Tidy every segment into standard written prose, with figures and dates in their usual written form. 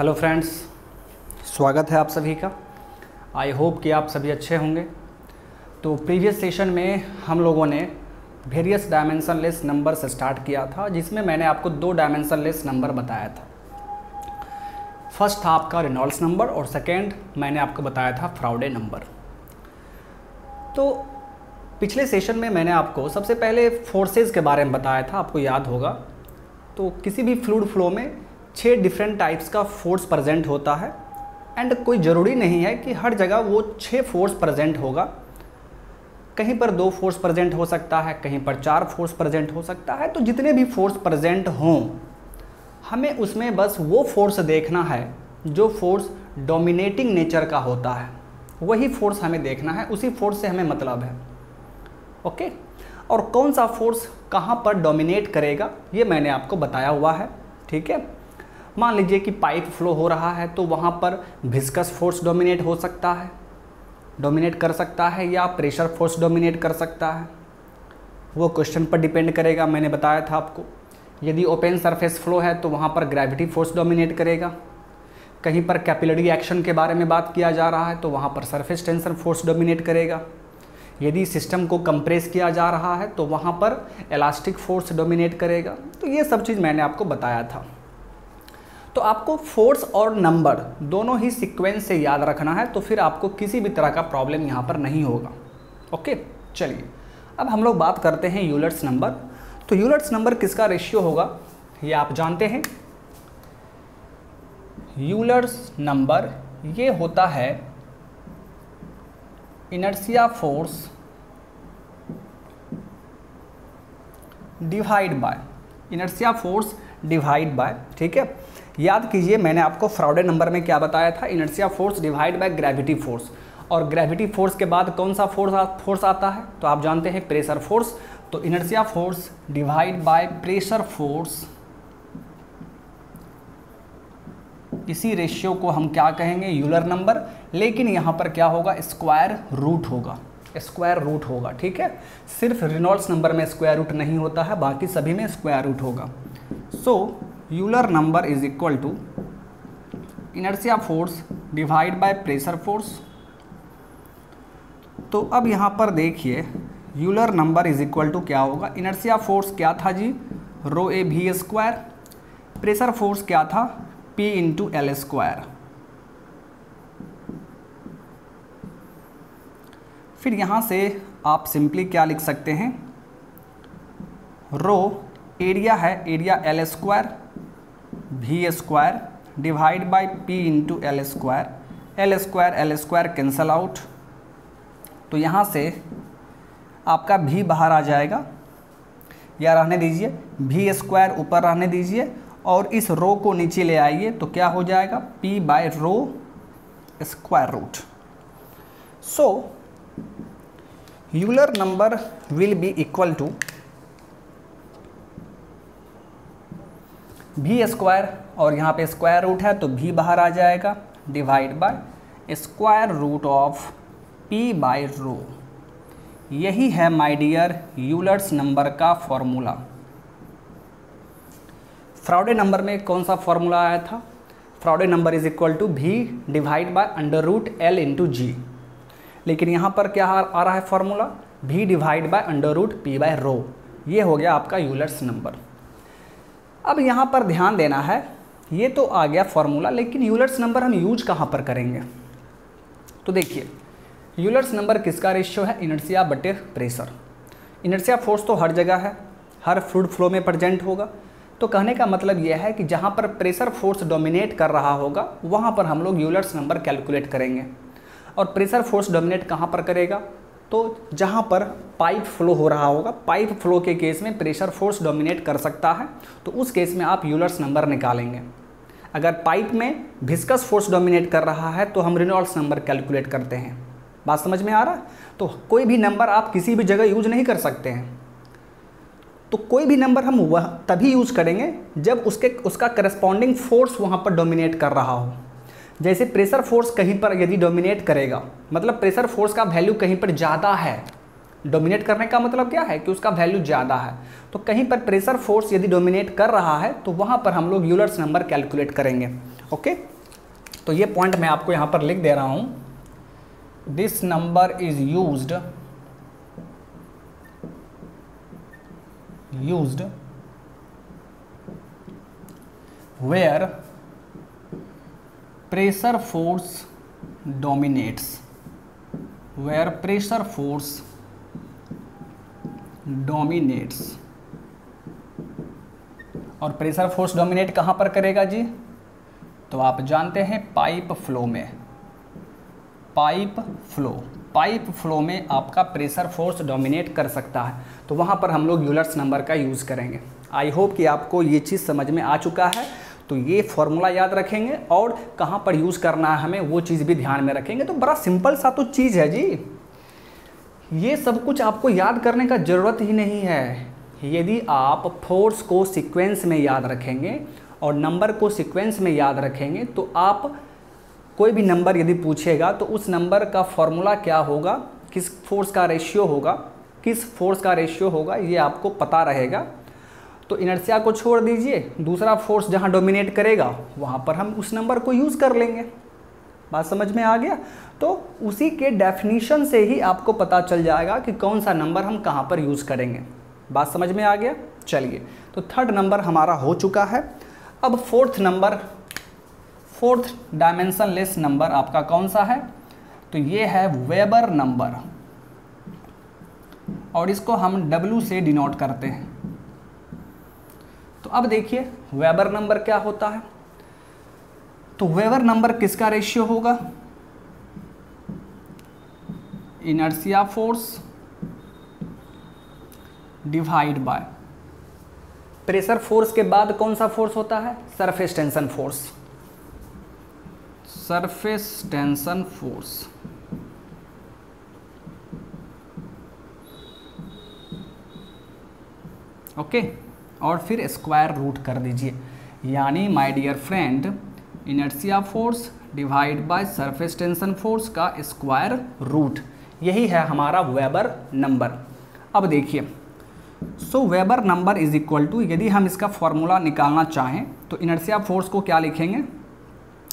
Hello friends, स्वागत है आप सभी का। आई होप कि आप सभी अच्छे होंगे। तो प्रीवियस सेशन में हम लोगों ने वेरियस डायमेंशनलेस नंबर से स्टार्ट किया था, जिसमें मैंने आपको 2 डायमेंशनलेस नंबर बताया था। फर्स्ट था आपका रेनॉल्ड्स नंबर और सेकेंड मैंने आपको बताया था फ्राउडे नंबर। तो पिछले सेशन में मैंने आपको सबसे पहले फोर्सेस के बारे में बताया था, आपको याद होगा। तो किसी भी फ्लूइड फ्लो में 6 डिफरेंट टाइप्स का फोर्स प्रेजेंट होता है एंड कोई ज़रूरी नहीं है कि हर जगह वो 6 फोर्स प्रेजेंट होगा। कहीं पर 2 फोर्स प्रेजेंट हो सकता है, कहीं पर 4 फोर्स प्रेजेंट हो सकता है। तो जितने भी फोर्स प्रेजेंट हों, हमें उसमें बस वो फोर्स देखना है जो फोर्स डोमिनेटिंग नेचर का होता है। वही फोर्स हमें देखना है, उसी फोर्स से हमें मतलब है। ओके, और कौन सा फोर्स कहाँ पर डोमिनेट करेगा ये मैंने आपको बताया हुआ है। ठीक है, मान लीजिए कि पाइप फ्लो हो रहा है तो वहाँ पर विस्कस फोर्स डोमिनेट हो सकता है, डोमिनेट कर सकता है, या प्रेशर फोर्स डोमिनेट कर सकता है। वो क्वेश्चन पर डिपेंड करेगा। मैंने बताया था आपको, यदि ओपन सरफेस फ्लो है तो वहाँ पर ग्रेविटी फोर्स डोमिनेट करेगा। कहीं पर कैपिलरी एक्शन के बारे में बात किया जा रहा है तो वहाँ पर सरफेस टेंशन फोर्स डोमिनेट करेगा। यदि सिस्टम को कंप्रेस किया जा रहा है तो वहाँ पर इलास्टिक फोर्स डोमिनेट करेगा। तो ये सब चीज़ मैंने आपको बताया था। तो आपको फोर्स और नंबर दोनों ही सीक्वेंस से याद रखना है, तो फिर आपको किसी भी तरह का प्रॉब्लम यहाँ पर नहीं होगा। ओके, चलिए अब हम लोग बात करते हैं यूलर्स नंबर। तो यूलर्स नंबर किसका रेशियो होगा ये आप जानते हैं। यूलर्स नंबर ये होता है inertia force divide bye inertia force divide bye. ठीक है, याद कीजिए मैंने आपको फ्राउडे नंबर में क्या बताया था, inertia force divide by gravity force. और ग्रेविटी फोर्स के बाद कौन सा फोर्स आता है तो आप जानते हैं प्रेशर फोर्स। तो inertia force divide by pressure force, इसी रेशियो को हम क्या कहेंगे, यूलर नंबर। लेकिन यहाँ पर क्या होगा, स्क्वायर रूट होगा, स्क्वायर रूट होगा। ठीक है, सिर्फ रेनॉल्ड्स नंबर में स्क्वायर रूट नहीं होता है, बाकी सभी में स्क्वायर रूट होगा। So Euler number is equal to inertia force divide by pressure force. तो अब यहाँ पर देखिए Euler number is equal to क्या होगा, इनर्शिया फोर्स क्या था जी, रो ए भी स्क्वायर, प्रेशर फोर्स क्या था, P इंटू एल स्क्वायर। फिर यहाँ से आप सिंपली क्या लिख सकते हैं, रो एरिया है, area L square v square divide by P into L square cancel out. तो यहाँ से आपका भी बाहर आ जाएगा, या रहने दीजिए भी स्क्वायर ऊपर रहने दीजिए और इस रो को नीचे ले आइए तो क्या हो जाएगा, P by rho square root. So Euler number will be equal to v square, और यहाँ पे स्क्वायर रूट है तो भी बाहर आ जाएगा, divide by square root of P by rho. यही है माय डियर यूलर्स नंबर का फॉर्मूला। फ्राउडे नंबर में कौन सा फॉर्मूला आया था, Froude number is equal to V divide by under root L into G. लेकिन यहाँ पर क्या आ रहा है formula, V divide by under root P by rho. ये हो गया आपका यूलर्स नंबर। अब यहाँ पर ध्यान देना है, ये तो आ गया फॉर्मूला, लेकिन यूलर्स नंबर हम यूज कहाँ पर करेंगे। तो देखिए यूलर्स नंबर किसका रेशियो है, इनर्शिया बटे प्रेशर। इनर्शिया फोर्स तो हर जगह है, हर फ्लूइड फ्लो में प्रेजेंट होगा। तो कहने का मतलब यह है कि जहाँ पर प्रेशर फोर्स डोमिनेट कर रहा होगा वहाँ पर हम लोग यूलर्स नंबर कैलकुलेट करेंगे। और प्रेशर फोर्स डोमिनेट कहाँ पर करेगा, तो जहाँ पर पाइप फ्लो हो रहा होगा, पाइप फ्लो के केस में प्रेशर फोर्स डोमिनेट कर सकता है, तो उस केस में आप यूलर्स नंबर निकालेंगे। अगर पाइप में विस्कस फोर्स डोमिनेट कर रहा है तो हम रेनॉल्ड्स नंबर कैलकुलेट करते हैं। बात समझ में आ रहा है। तो कोई भी नंबर आप किसी भी जगह यूज नहीं कर सकते हैं। तो कोई भी नंबर हम वह तभी यूज करेंगे जब उसका करस्पॉन्डिंग फोर्स वहाँ पर डोमिनेट कर रहा हो। जैसे प्रेशर फोर्स कहीं पर यदि डोमिनेट करेगा, मतलब प्रेशर फोर्स का वैल्यू कहीं पर ज़्यादा है, डोमिनेट करने का मतलब क्या है कि उसका वैल्यू ज़्यादा है। तो कहीं पर प्रेशर फोर्स यदि डोमिनेट कर रहा है तो वहाँ पर हम लोग यूलर्स नंबर कैलकुलेट करेंगे। ओके, तो ये पॉइंट मैं आपको यहाँ पर लिख दे रहा हूँ। This number is used where pressure force dominates, where pressure force dominates। और प्रेशर फोर्स डोमिनेट कहाँ पर करेगा जी? तो आप जानते हैं पाइप फ्लो में, पाइप फ्लो में आपका प्रेशर फोर्स डोमिनेट कर सकता है, तो वहाँ पर हम लोग यूलर्स नंबर का यूज़ करेंगे। आई होप कि आपको ये चीज़ समझ में आ चुका है। तो ये फॉर्मूला याद रखेंगे और कहाँ पर यूज़ करना है हमें वो चीज़ भी ध्यान में रखेंगे। तो बड़ा सिंपल सा तो चीज़ है जी, ये सब कुछ आपको याद करने का ज़रूरत ही नहीं है। यदि आप फोर्स को सीक्वेंस में याद रखेंगे और नंबर को सीक्वेंस में याद रखेंगे तो आप कोई भी नंबर यदि पूछेगा तो उस नंबर का फॉर्मूला क्या होगा, किस फोर्स का रेशियो होगा, ये आपको पता रहेगा। तो इनर्शिया को छोड़ दीजिए, दूसरा फोर्स जहाँ डोमिनेट करेगा वहाँ पर हम उस नंबर को यूज़ कर लेंगे। बात समझ में आ गया? तो उसी के डेफिनीशन से ही आपको पता चल जाएगा कि कौन सा नंबर हम कहाँ पर यूज़ करेंगे। बात समझ में आ गया? चलिए, तो थर्ड नंबर हमारा हो चुका है। अब फोर्थ डायमेंशनलेस नंबर आपका कौन सा है? तो ये है वेबर नंबर, और इसको हम W से डिनोट करते हैं। तो अब देखिए वेबर नंबर क्या होता है। तो वेबर नंबर किसका रेशियो होगा? Inertia force divide by pressure force के बाद कौन सा फोर्स होता है? Surface tension force. ओके, और फिर स्क्वायर रूट कर दीजिए, यानी my dear friend inertia force divide by surface tension force का स्क्वायर रूट, यही है हमारा वेबर नंबर। अब देखिए, so Weber number is equal to, यदि हम इसका फॉर्मूला निकालना चाहें तो इनर्शिया फोर्स को क्या लिखेंगे?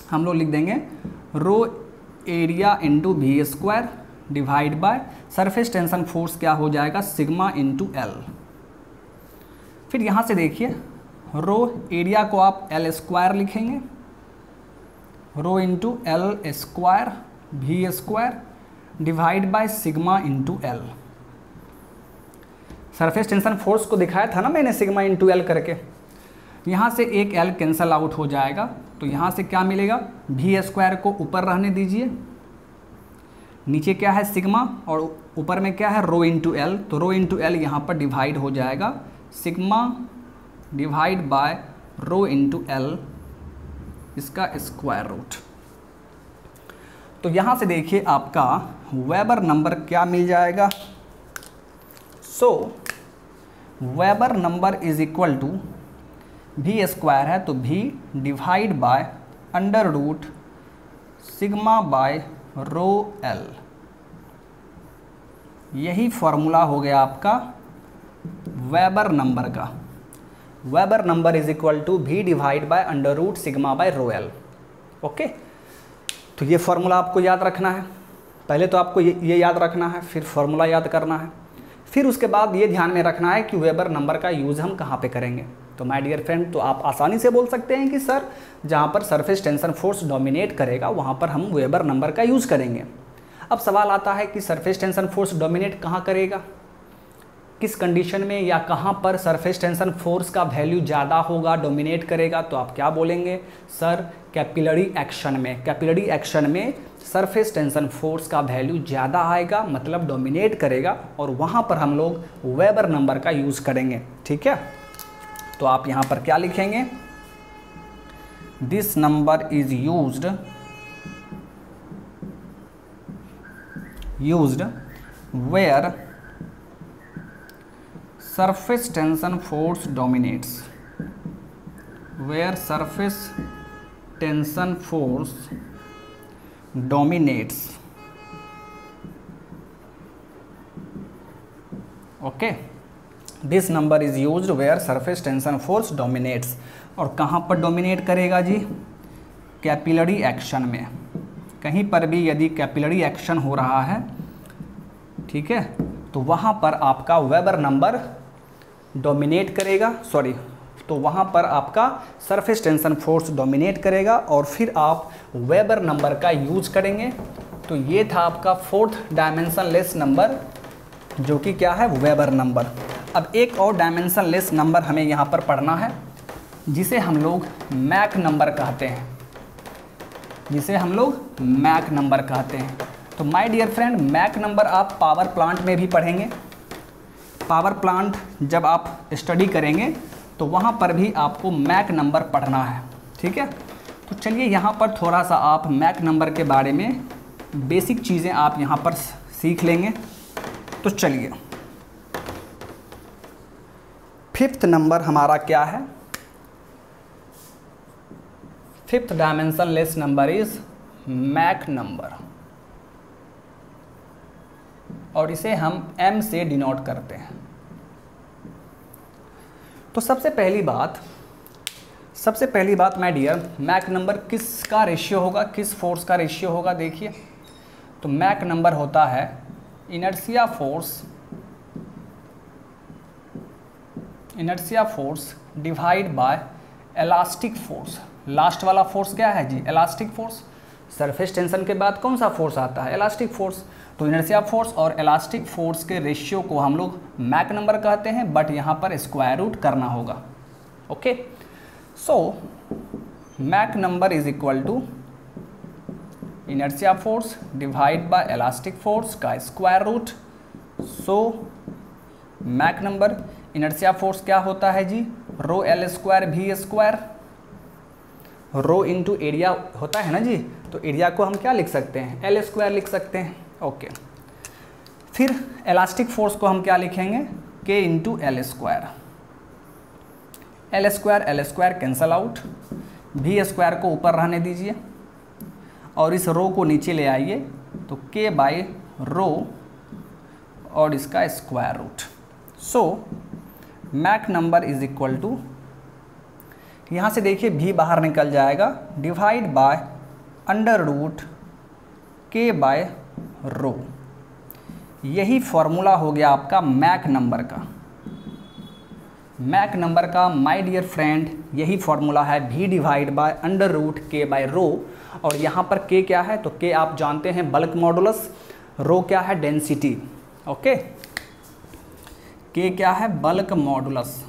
हम लोग लिख देंगे rho area into V square divide by surface tension force क्या हो जाएगा? Sigma into L. फिर यहाँ से देखिए रो एरिया को आप एल स्क्वायर लिखेंगे, rho into L square V square divide by sigma into L. Surface tension force को दिखाया था ना मैंने सिग्मा इंटू एल करके, यहाँ से एक एल कैंसल आउट हो जाएगा, तो यहाँ से क्या मिलेगा? वी स्क्वायर को ऊपर रहने दीजिए, नीचे क्या है? सिग्मा, और ऊपर में क्या है? Rho into l. तो रो इंटू एल यहाँ पर डिवाइड हो जाएगा, sigma divide by rho into l, इसका स्क्वायर रूट। तो यहाँ से देखिए आपका वेबर नंबर क्या मिल जाएगा? So Weber number is equal to V square है तो V divide by under root sigma by rho L, यही फॉर्मूला हो गया आपका वेबर नंबर का। Weber number is equal to V divide by under root sigma by rho L. Okay, तो ये formula आपको याद रखना है। पहले तो आपको ये याद रखना है, फिर फॉर्मूला याद करना है, फिर उसके बाद ये ध्यान में रखना है कि वेबर नंबर का यूज़ हम कहाँ पे करेंगे। तो माय डियर फ्रेंड, तो आप आसानी से बोल सकते हैं कि सर जहाँ पर सरफेस टेंशन फोर्स डोमिनेट करेगा वहाँ पर हम वेबर नंबर का यूज़ करेंगे। अब सवाल आता है कि सरफेस टेंशन फोर्स डोमिनेट कहाँ करेगा, किस कंडीशन में या कहाँ पर सरफेस टेंशन फोर्स का वैल्यू ज़्यादा होगा, डोमिनेट करेगा? तो आप क्या बोलेंगे? सर कैपिलरी एक्शन में सरफेस टेंशन फोर्स का वैल्यू ज़्यादा आएगा, मतलब डोमिनेट करेगा, और वहाँ पर हम लोग वेबर नंबर का यूज़ करेंगे। ठीक है, तो आप यहाँ पर क्या लिखेंगे? This number is used where surface tension force dominates, where surface tension force dominates। Okay, this number is used where surface tension force dominates. और कहाँ पर डोमिनेट करेगा जी? कैपिलरी एक्शन में, कहीं पर भी यदि कैपिलरी एक्शन हो रहा है, ठीक है, तो वहाँ पर आपका वेबर नंबर डोमिनेट करेगा, तो वहाँ पर आपका सरफेस टेंशन फोर्स डोमिनेट करेगा और फिर आप वेबर नंबर का यूज करेंगे। तो ये था आपका फोर्थ डायमेंशन लेस नंबर, जो कि क्या है, वेबर नंबर। अब एक और डायमेंशन लेस नंबर हमें यहाँ पर पढ़ना है, जिसे हम लोग मैक नंबर कहते हैं, तो my dear friend, Mach number आप पावर प्लांट में भी पढ़ेंगे। पावर प्लांट जब आप स्टडी करेंगे तो वहाँ पर भी आपको मैक नंबर पढ़ना है, ठीक है। तो चलिए यहाँ पर थोड़ा सा आप मैक नंबर के बारे में बेसिक चीज़ें आप यहाँ पर सीख लेंगे। तो चलिए, फिफ्थ नंबर हमारा क्या है, fifth dimension less number is Mach number, और इसे हम m से डिनोट करते हैं। तो सबसे पहली बात माय डियर, मैक नंबर किसका रेशियो होगा, किस फोर्स का रेशियो होगा, देखिए। तो मैक नंबर होता है inertia force divide by elastic force. Last वाला फोर्स क्या है जी, इलास्टिक फोर्स। सरफेस टेंशन के बाद कौन सा फोर्स आता है, इलास्टिक फोर्स। तो इनर्शिया फोर्स और इलास्टिक फोर्स के रेशियो को हम लोग मैक नंबर कहते हैं, बट यहाँ पर स्क्वायर रूट करना होगा। Okay, so Mach number is equal to inertia force divide by elastic force का square root. So Mach number, inertia force क्या होता है जी, rho l square v square, rho into area होता है ना जी, तो एरिया को हम क्या लिख सकते हैं, एल स्क्वायर लिख सकते हैं। ओके, फिर इलास्टिक फोर्स को हम क्या लिखेंगे, के into L square. L square cancel out, भी स्क्वायर को ऊपर रहने दीजिए और इस रो को नीचे ले आइए, तो के बाय रो और इसका square root. So Mach number is equal to, यहाँ से देखिए भी बाहर निकल जाएगा, डिवाइड बाय अंडर रूट के बाय रो। यही फॉर्मूला हो गया आपका मैक नंबर का। मैक नंबर का माय डियर फ्रेंड यही फॉर्मूला है, भी डिवाइड बाय अंडर रूट के बाय रो। और यहाँ पर के क्या है, तो के आप जानते हैं बल्क मॉडुलस, रो क्या है, डेंसिटी। ओके, के क्या है, बल्क मॉडुलस।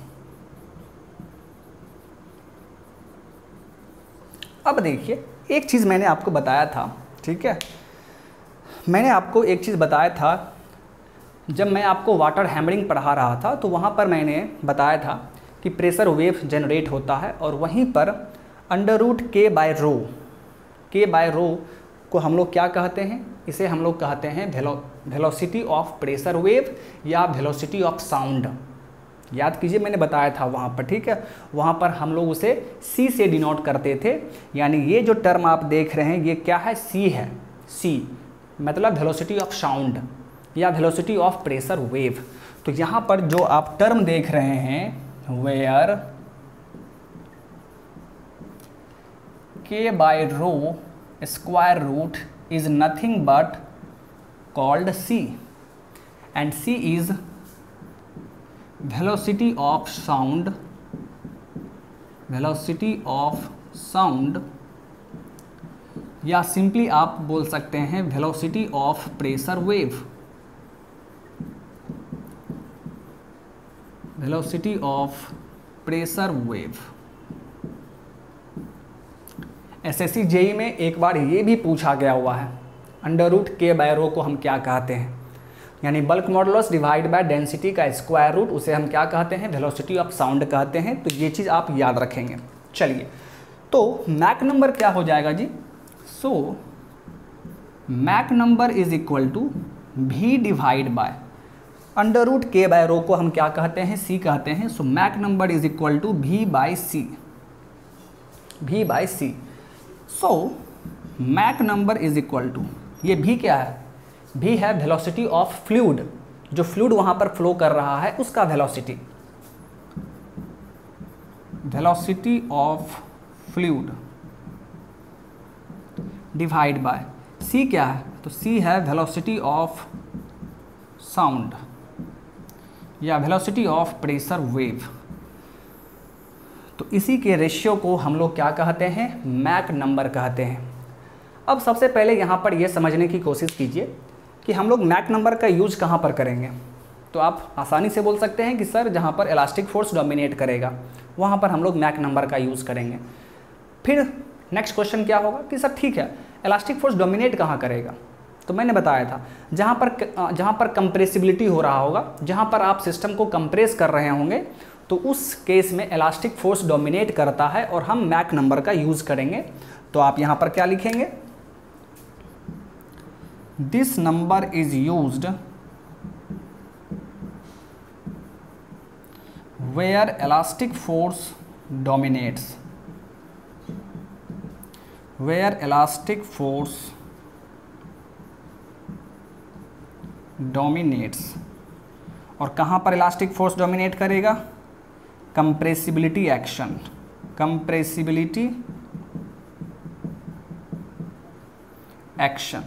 अब देखिए, एक चीज़ मैंने आपको बताया था, ठीक है, मैंने आपको एक चीज़ बताया था, जब मैं आपको वाटर हैमरिंग पढ़ा रहा था तो वहाँ पर मैंने बताया था कि प्रेशर वेव जनरेट होता है, और वहीं पर अंडर रूट के बाय रो को हम लोग क्या कहते हैं, इसे हम लोग कहते हैं वेलोसिटी ऑफ प्रेशर वेव या वेलोसिटी ऑफ साउंड। याद कीजिए, मैंने बताया था वहाँ पर, ठीक है। वहाँ पर हम लोग उसे सी से डिनोट करते थे, यानी ये जो टर्म आप देख रहे हैं ये क्या है, सी है। सी मतलब वेलोसिटी ऑफ साउंड या वेलोसिटी ऑफ प्रेशर वेव। तो यहाँ पर जो आप टर्म देख रहे हैं, where K by rho square root is nothing but called C, and C is velocity of sound, या सिंपली आप बोल सकते हैं velocity of pressure wave, velocity of pressure wave। SSC JE में एक बार ये भी पूछा गया हुआ है, अंडर रूट के बाय रो को हम क्या कहते हैं, यानी bulk modulus divide by density का स्क्वायर रूट, उसे हम क्या कहते हैं, वेलोसिटी ऑफ साउंड कहते हैं। तो ये चीज़ आप याद रखेंगे। चलिए, तो मैक नंबर क्या हो जाएगा जी, so Mach number is equal to V divide by under root के बाय रो को हम क्या कहते हैं, सी कहते हैं। So Mach number is equal to V by C. So Mach number is equal to, ये भी क्या है, भी है वेलोसिटी ऑफ फ्लूइड, जो फ्लूइड वहाँ पर फ्लो कर रहा है उसका velocity of fluid. Divide by C क्या है, तो सी है वेलोसिटी ऑफ साउंड या वेलोसिटी ऑफ प्रेशर वेव। तो इसी के रेशियो को हम लोग क्या कहते हैं, मैक नंबर कहते हैं। अब सबसे पहले यहाँ पर ये समझने की कोशिश कीजिए कि हम लोग मैक नंबर का यूज कहाँ पर करेंगे। तो आप आसानी से बोल सकते हैं कि सर जहाँ पर इलास्टिक फोर्स डोमिनेट करेगा वहाँ पर हम लोग मैक नंबर का यूज़ करेंगे। फिर नेक्स्ट क्वेश्चन क्या होगा कि सर ठीक है इलास्टिक फोर्स डोमिनेट कहाँ करेगा, तो मैंने बताया था जहाँ पर कंप्रेसिबिलिटी हो रहा होगा, जहाँ पर आप सिस्टम को कंप्रेस कर रहे होंगे, तो उस केस में इलास्टिक फोर्स डोमिनेट करता है और हम मैक नंबर का यूज़ करेंगे। तो आप यहाँ पर क्या लिखेंगे, this number is used where elastic force dominates, where elastic force dominates. और कहाँ पर इलास्टिक फोर्स डोमिनेट करेगा, compressibility action, compressibility action,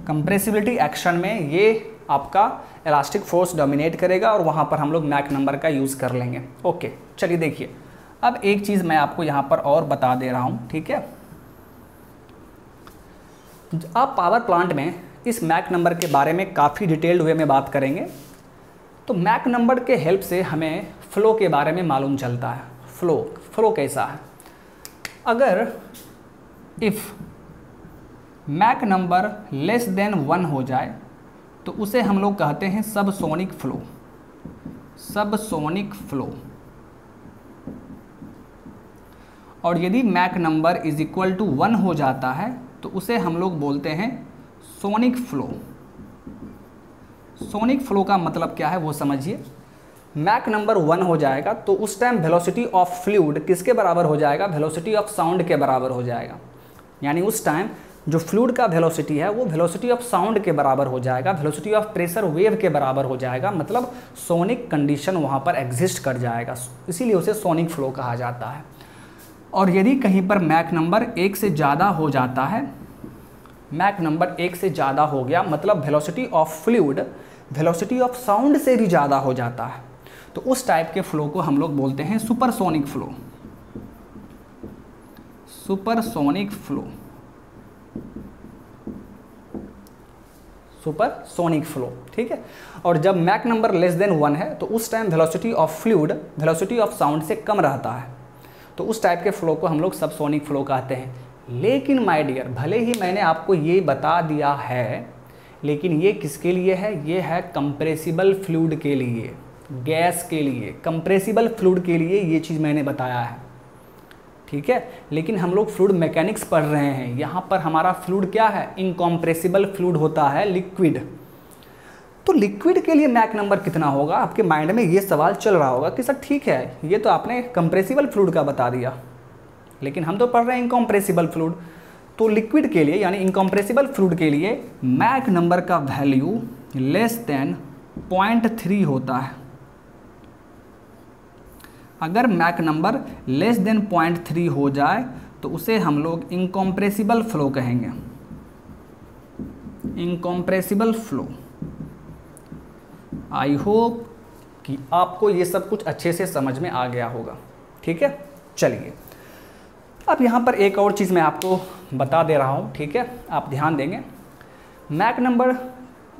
compressibility action में ये आपका इलास्टिक फोर्स डोमिनेट करेगा और वहाँ पर हम लोग मैक नंबर का यूज़ कर लेंगे। ओके चलिए देखिए, अब एक चीज़ मैं आपको यहाँ पर और बता दे रहा हूँ, ठीक है। आप पावर प्लांट में इस मैक नंबर के बारे में काफ़ी डिटेल्ड वे में बात करेंगे। तो मैक नंबर के हेल्प से हमें फ़्लो के बारे में मालूम चलता है। फ़्लो कैसा है, अगर if Mach number less than 1 हो जाए तो उसे हम लोग कहते हैं सबसोनिक फ़्लो, सबसोनिक फ़्लो। और यदि Mach number is equal to 1 हो जाता है तो उसे हम लोग बोलते हैं सोनिक फ़्लो। सोनिक फ़्लो का मतलब क्या है वो समझिए। मैक नंबर 1 हो जाएगा तो उस टाइम वेलोसिटी ऑफ फ्लूइड किसके बराबर हो जाएगा, वेलोसिटी ऑफ साउंड के बराबर हो जाएगा। यानी उस टाइम जो फ्लूइड का वेलोसिटी है वो वेलोसिटी ऑफ साउंड के बराबर हो जाएगा, वेलोसिटी ऑफ प्रेशर वेव के बराबर हो जाएगा। मतलब सोनिक कंडीशन वहाँ पर एग्जिस्ट कर जाएगा, इसीलिए उसे सोनिक फ़्लो कहा जाता है। और यदि कहीं पर मैक नंबर 1 से ज़्यादा हो जाता है, मैक नंबर 1 से ज़्यादा हो गया मतलब velocity of fluid velocity of sound से भी ज़्यादा हो जाता है, तो उस टाइप के फ्लो को हम लोग बोलते हैं supersonic flow, supersonic flow, supersonic flow, ठीक है। और जब मैक नंबर लेस देन 1 है तो उस time velocity of fluid velocity of sound से कम रहता है, तो उस टाइप के फ्लो को हम लोग सबसोनिक फ्लो कहते हैं। लेकिन माय डियर, भले ही मैंने आपको ये बता दिया है, लेकिन ये किसके लिए है, ये है कंप्रेसिबल फ्लूइड के लिए, गैस के लिए, कंप्रेसिबल फ्लूइड के लिए ये चीज़ मैंने बताया है, ठीक है। लेकिन हम लोग फ्लूइड मैकेनिक्स पढ़ रहे हैं, यहाँ पर हमारा फ्लूइड क्या है, इनकॉम्प्रेसिबल फ्लूइड होता है, लिक्विड। तो लिक्विड के लिए मैक नंबर कितना होगा, आपके माइंड में ये सवाल चल रहा होगा कि सर ठीक है ये तो आपने कंप्रेसिबल फ्लूइड का बता दिया, लेकिन हम तो पढ़ रहे हैं इनकॉम्प्रेसिबल फ्लूइड। तो लिक्विड के लिए यानी इनकॉम्प्रेसिबल फ्लूइड के लिए मैक नंबर का वैल्यू लेस देन 0.3 होता है। अगर मैक नंबर लेस देन 0.3 हो जाए तो उसे हम लोग इनकॉम्प्रेसिबल फ्लो कहेंगे, इनकॉम्प्रेसिबल फ्लो। आई होप कि आपको ये सब कुछ अच्छे से समझ में आ गया होगा, ठीक है। चलिए अब यहाँ पर एक और चीज़ मैं आपको बता दे रहा हूँ, ठीक है, आप ध्यान देंगे। Mach number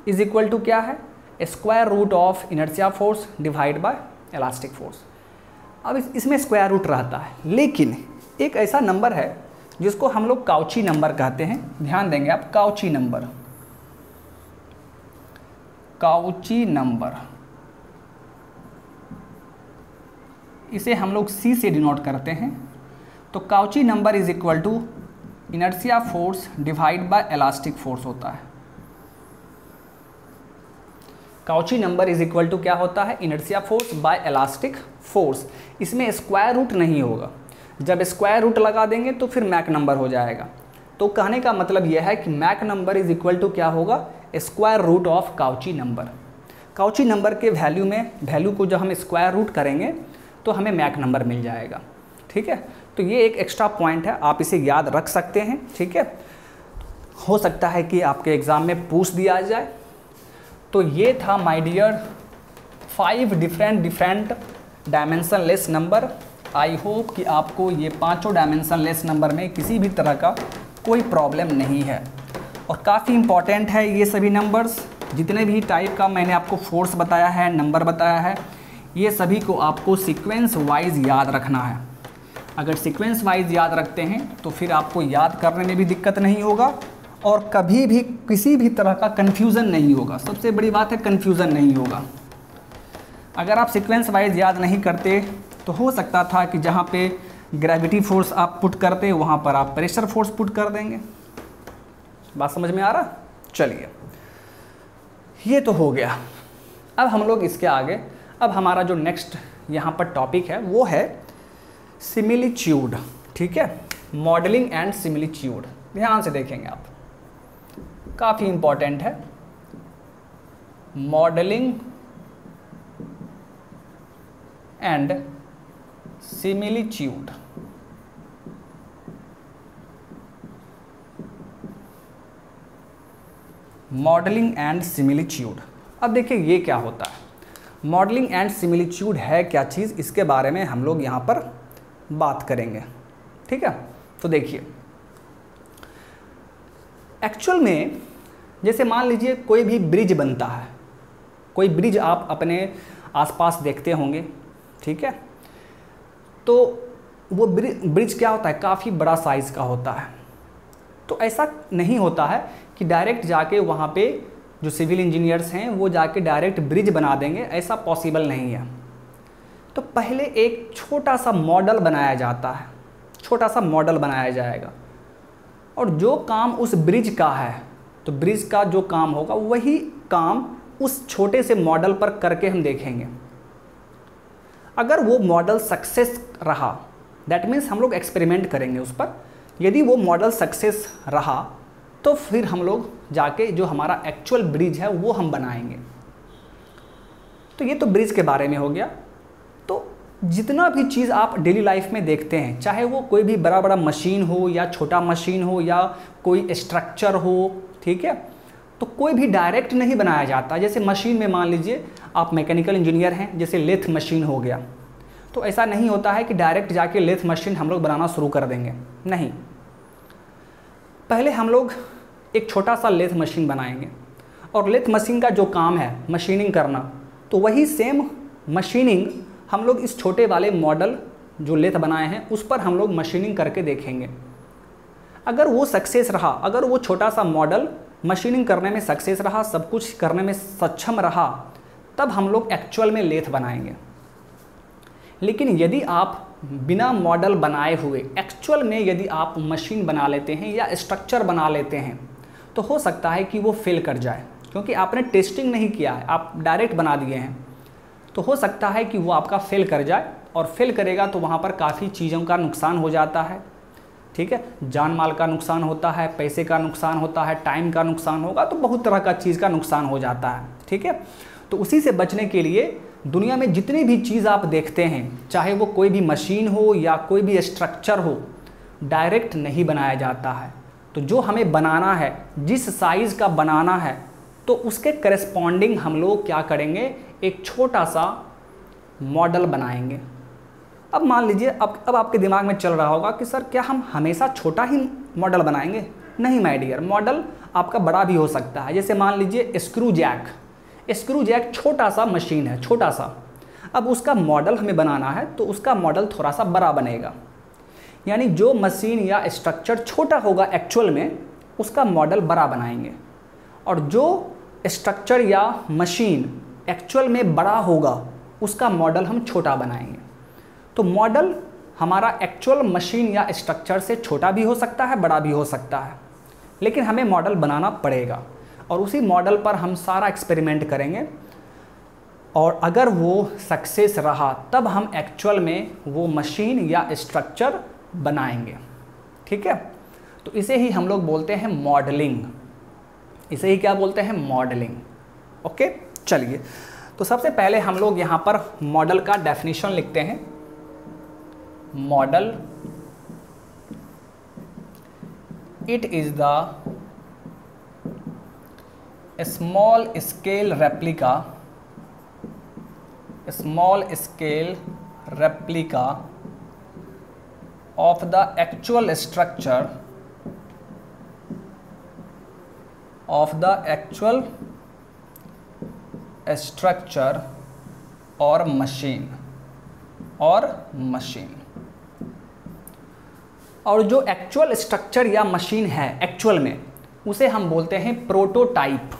is equal to क्या है, square root of inertia force divide by elastic force. अब इसमें स्क्वायर रूट रहता है, लेकिन एक ऐसा नंबर है जिसको हम लोग काउची नंबर कहते हैं। ध्यान देंगे आप, काउची नंबर, काउची नंबर, इसे हम लोग सी से डिनोट करते हैं। तो Cauchy number is equal to inertia force divide by elastic force होता है। Cauchy number is equal to क्या होता है, inertia force by elastic force. इसमें स्क्वायर रूट नहीं होगा, जब स्क्वायर रूट लगा देंगे तो फिर मैक नंबर हो जाएगा। तो कहने का मतलब यह है कि Mach number is equal to क्या होगा, square root of Cauchy number. Cauchy number के वैल्यू को जब हम स्क्वायर रूट करेंगे तो हमें मैक नंबर मिल जाएगा, ठीक है, तो ये एक एक्स्ट्रा पॉइंट है, आप इसे याद रख सकते हैं। ठीक है, हो सकता है कि आपके एग्ज़ाम में पूछ दिया जाए। तो ये था my dear 5 different dimensionless number. I hope कि आपको ये पांचों डायमेंशनलेस नंबर में किसी भी तरह का कोई प्रॉब्लम नहीं है, और काफ़ी इम्पॉर्टेंट है ये सभी नंबर्स। जितने भी टाइप का मैंने आपको फोर्स बताया है, नंबर बताया है, ये सभी को आपको सीक्वेंस वाइज याद रखना है। अगर सीक्वेंस वाइज याद रखते हैं तो फिर आपको याद करने में भी दिक्कत नहीं होगा और कभी भी किसी भी तरह का कन्फ्यूज़न नहीं होगा। सबसे बड़ी बात है कन्फ्यूज़न नहीं होगा। अगर आप सीक्वेंस वाइज याद नहीं करते तो हो सकता था कि जहाँ पे ग्रेविटी फोर्स आप पुट करते वहाँ पर आप प्रेशर फोर्स पुट कर देंगे। बात समझ में आ रहा? चलिए, ये तो हो गया। अब हम लोग इसके आगे, अब हमारा जो नेक्स्ट यहाँ पर टॉपिक है वो है सिमिलिट्यूड। ठीक है, मॉडलिंग एंड सिमिलिट्यूड। ध्यान से देखेंगे आप, काफ़ी इम्पॉर्टेंट है। Modelling and similitude. Modelling and similitude. अब देखिए ये क्या होता है। मॉडलिंग एंड सिमिलिट्यूड है क्या चीज़, इसके बारे में हम लोग यहाँ पर बात करेंगे। ठीक है, तो देखिए एक्चुअल में जैसे मान लीजिए कोई भी ब्रिज बनता है, कोई ब्रिज आप अपने आसपास देखते होंगे। ठीक है, तो वो ब्रिज क्या होता है, काफ़ी बड़ा साइज़ का होता है। तो ऐसा नहीं होता है कि डायरेक्ट जाके वहाँ पे जो सिविल इंजीनियर्स हैं वो जाके डायरेक्ट ब्रिज बना देंगे, ऐसा पॉसिबल नहीं है। तो पहले एक छोटा सा मॉडल बनाया जाता है, छोटा सा मॉडल बनाया जाएगा, और जो काम उस ब्रिज का है, तो ब्रिज का जो काम होगा वही काम उस छोटे से मॉडल पर करके हम देखेंगे। अगर वो मॉडल सक्सेस रहा, दैट मीन्स हम लोग एक्सपेरिमेंट करेंगे उस पर। यदि वो मॉडल सक्सेस रहा तो फिर हम लोग जाके जो हमारा एक्चुअल ब्रिज है वो हम बनाएंगे। तो ये तो ब्रिज के बारे में हो गया। तो जितना भी चीज़ आप डेली लाइफ में देखते हैं, चाहे वो कोई भी बड़ा बड़ा मशीन हो या छोटा मशीन हो या कोई स्ट्रक्चर हो, ठीक है, तो कोई भी डायरेक्ट नहीं बनाया जाता। जैसे मशीन में मान लीजिए आप मैकेनिकल इंजीनियर हैं, जैसे लेथ मशीन हो गया, तो ऐसा नहीं होता है कि डायरेक्ट जाके लेथ मशीन हम लोग बनाना शुरू कर देंगे, नहीं। पहले हम लोग एक छोटा सा लेथ मशीन बनाएंगे, और लेथ मशीन का जो काम है मशीनिंग करना, तो वही सेम मशीनिंग हम लोग इस छोटे वाले मॉडल जो लेथ बनाए हैं उस पर हम लोग मशीनिंग करके देखेंगे। अगर वो सक्सेस रहा, अगर वो छोटा सा मॉडल मशीनिंग करने में सक्सेस रहा, सब कुछ करने में सक्षम रहा, तब हम लोग एक्चुअल में लेथ बनाएंगे। लेकिन यदि आप बिना मॉडल बनाए हुए एक्चुअल में यदि आप मशीन बना लेते हैं या स्ट्रक्चर बना लेते हैं, तो हो सकता है कि वो फेल कर जाए, क्योंकि आपने टेस्टिंग नहीं किया है, आप डायरेक्ट बना दिए हैं। तो हो सकता है कि वो आपका फेल कर जाए, और फेल करेगा तो वहाँ पर काफ़ी चीज़ों का नुकसान हो जाता है। ठीक है, जान माल का नुकसान होता है, पैसे का नुकसान होता है, टाइम का नुकसान होगा, तो बहुत तरह का चीज़ का नुकसान हो जाता है। ठीक है, तो उसी से बचने के लिए दुनिया में जितनी भी चीज़ आप देखते हैं, चाहे वो कोई भी मशीन हो या कोई भी स्ट्रक्चर हो, डायरेक्ट नहीं बनाया जाता है। तो जो हमें बनाना है, जिस साइज़ का बनाना है, तो उसके करस्पॉन्डिंग हम लोग क्या करेंगे, एक छोटा सा मॉडल बनाएंगे। अब मान लीजिए अब आपके दिमाग में चल रहा होगा कि सर क्या हम हमेशा छोटा ही मॉडल बनाएंगे? नहीं माय डियर, मॉडल आपका बड़ा भी हो सकता है। जैसे मान लीजिए स्क्रू जैक छोटा सा मशीन है, छोटा सा। अब उसका मॉडल हमें बनाना है तो उसका मॉडल थोड़ा सा बड़ा बनेगा, यानी जो मशीन या स्ट्रक्चर छोटा होगा एक्चुअल में, उसका मॉडल बड़ा बनाएंगे, और जो स्ट्रक्चर या मशीन एक्चुअल में बड़ा होगा उसका मॉडल हम छोटा बनाएंगे। तो मॉडल हमारा एक्चुअल मशीन या स्ट्रक्चर से छोटा भी हो सकता है, बड़ा भी हो सकता है, लेकिन हमें मॉडल बनाना पड़ेगा, और उसी मॉडल पर हम सारा एक्सपेरिमेंट करेंगे, और अगर वो सक्सेस रहा तब हम एक्चुअल में वो मशीन या स्ट्रक्चर बनाएंगे। ठीक है, तो इसे ही हम लोग बोलते हैं मॉडलिंग। इसे ही क्या बोलते हैं? मॉडलिंग। ओके, चलिए, तो सबसे पहले हम लोग यहाँ पर मॉडल का डेफिनेशन लिखते हैं। Model, it is the small scale replica of the actual structure or machine और जो एक्चुअल स्ट्रक्चर या मशीन है एक्चुअल में, उसे हम बोलते हैं प्रोटोटाइप।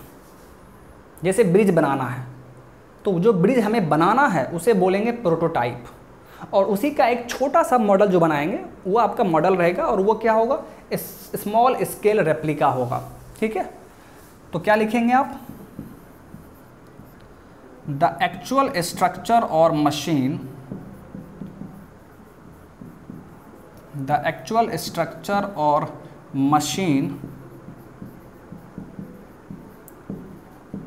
जैसे ब्रिज बनाना है, तो जो ब्रिज हमें बनाना है उसे बोलेंगे प्रोटोटाइप, और उसी का एक छोटा सा मॉडल जो बनाएंगे वो आपका मॉडल रहेगा, और वो क्या होगा, स्मॉल स्केल रेप्लिका होगा। ठीक है, तो क्या लिखेंगे आप, द एक्चुअल स्ट्रक्चर और machine, the actual structure or machine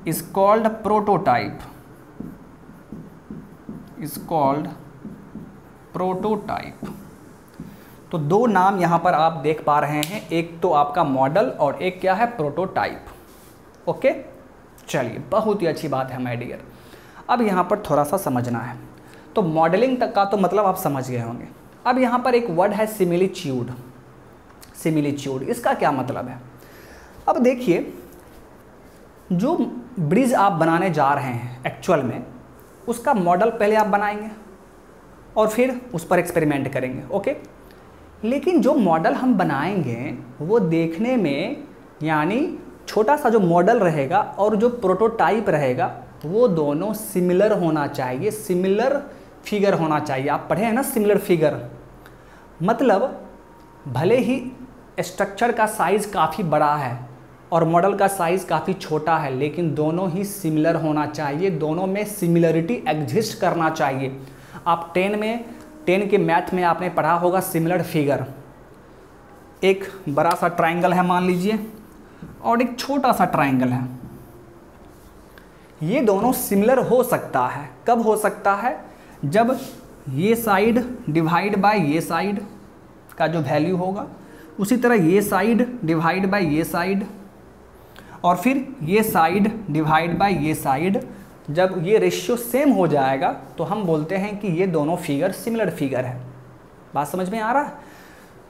is called prototype, तो दो नाम यहाँ पर आप देख पा रहे हैं, एक तो आपका मॉडल और एक क्या है, प्रोटोटाइप। ओके, चलिए, बहुत ही अच्छी बात है माय डियर। अब यहाँ पर थोड़ा सा समझना है, तो मॉडलिंग तक का तो मतलब आप समझ गए होंगे। अब यहाँ पर एक वर्ड है सिमिलीट्यूड। इसका क्या मतलब है? अब देखिए, जो ब्रिज आप बनाने जा रहे हैं एक्चुअल में, उसका मॉडल पहले आप बनाएंगे और फिर उस पर एक्सपेरिमेंट करेंगे। ओके, लेकिन जो मॉडल हम बनाएंगे वो देखने में, यानी छोटा सा जो मॉडल रहेगा और जो प्रोटोटाइप रहेगा, वो दोनों सिमिलर होना चाहिए, सिमिलर फिगर होना चाहिए। आप पढ़े हैं ना सिमिलर फिगर, मतलब भले ही स्ट्रक्चर का साइज़ काफ़ी बड़ा है और मॉडल का साइज़ काफ़ी छोटा है, लेकिन दोनों ही सिमिलर होना चाहिए, दोनों में सिमिलरिटी एग्जिस्ट करना चाहिए। आप 10 के मैथ में आपने पढ़ा होगा सिमिलर फिगर। एक बड़ा सा ट्रायंगल है मान लीजिए, और एक छोटा सा ट्रायंगल है, ये दोनों सिमिलर हो सकता है। कब हो सकता है? जब ये साइड डिवाइड बाय ये साइड का जो वैल्यू होगा, उसी तरह ये साइड डिवाइड बाय ये साइड, और फिर ये साइड डिवाइड बाय ये साइड, जब ये रेशियो सेम हो जाएगा तो हम बोलते हैं कि ये दोनों फिगर सिमिलर फिगर है। बात समझ में आ रहा है?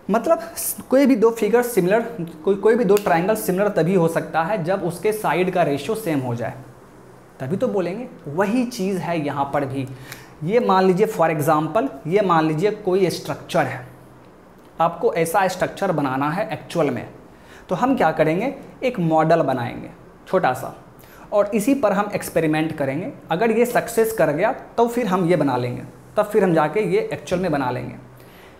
मतलब कोई भी दो फिगर सिमिलर, कोई भी दो ट्रायंगल सिमिलर तभी हो सकता है जब उसके साइड का रेशियो सेम हो जाए, तभी तो बोलेंगे। वही चीज़ है यहाँ पर भी। ये मान लीजिए फॉर एग्जांपल, ये मान लीजिए कोई स्ट्रक्चर है, आपको ऐसा स्ट्रक्चर बनाना है एक्चुअल में, तो हम क्या करेंगे, एक मॉडल बनाएंगे छोटा सा, और इसी पर हम एक्सपेरिमेंट करेंगे। अगर ये सक्सेस कर गया तो फिर हम ये बना लेंगे, तब फिर हम जाके ये एक्चुअल में बना लेंगे।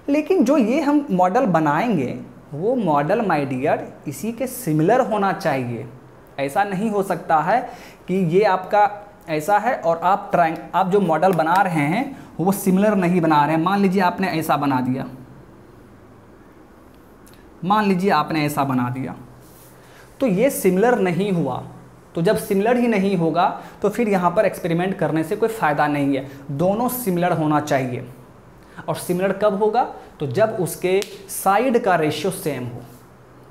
लेकिन जो ये हम मॉडल बनाएंगे, वो मॉडल माय डियर इसी के सिमिलर होना चाहिए। ऐसा नहीं हो सकता है कि ये आपका ऐसा है और आप जो मॉडल बना रहे हैं वो सिमिलर नहीं बना रहे हैं। मान लीजिए आपने ऐसा बना दिया, तो ये सिमिलर नहीं हुआ। तो जब सिमिलर ही नहीं होगा तो फिर यहाँ पर एक्सपेरिमेंट करने से कोई फ़ायदा नहीं है। दोनों सिमिलर होना चाहिए, और सिमिलर कब होगा, तो जब उसके साइड का रेशियो सेम हो,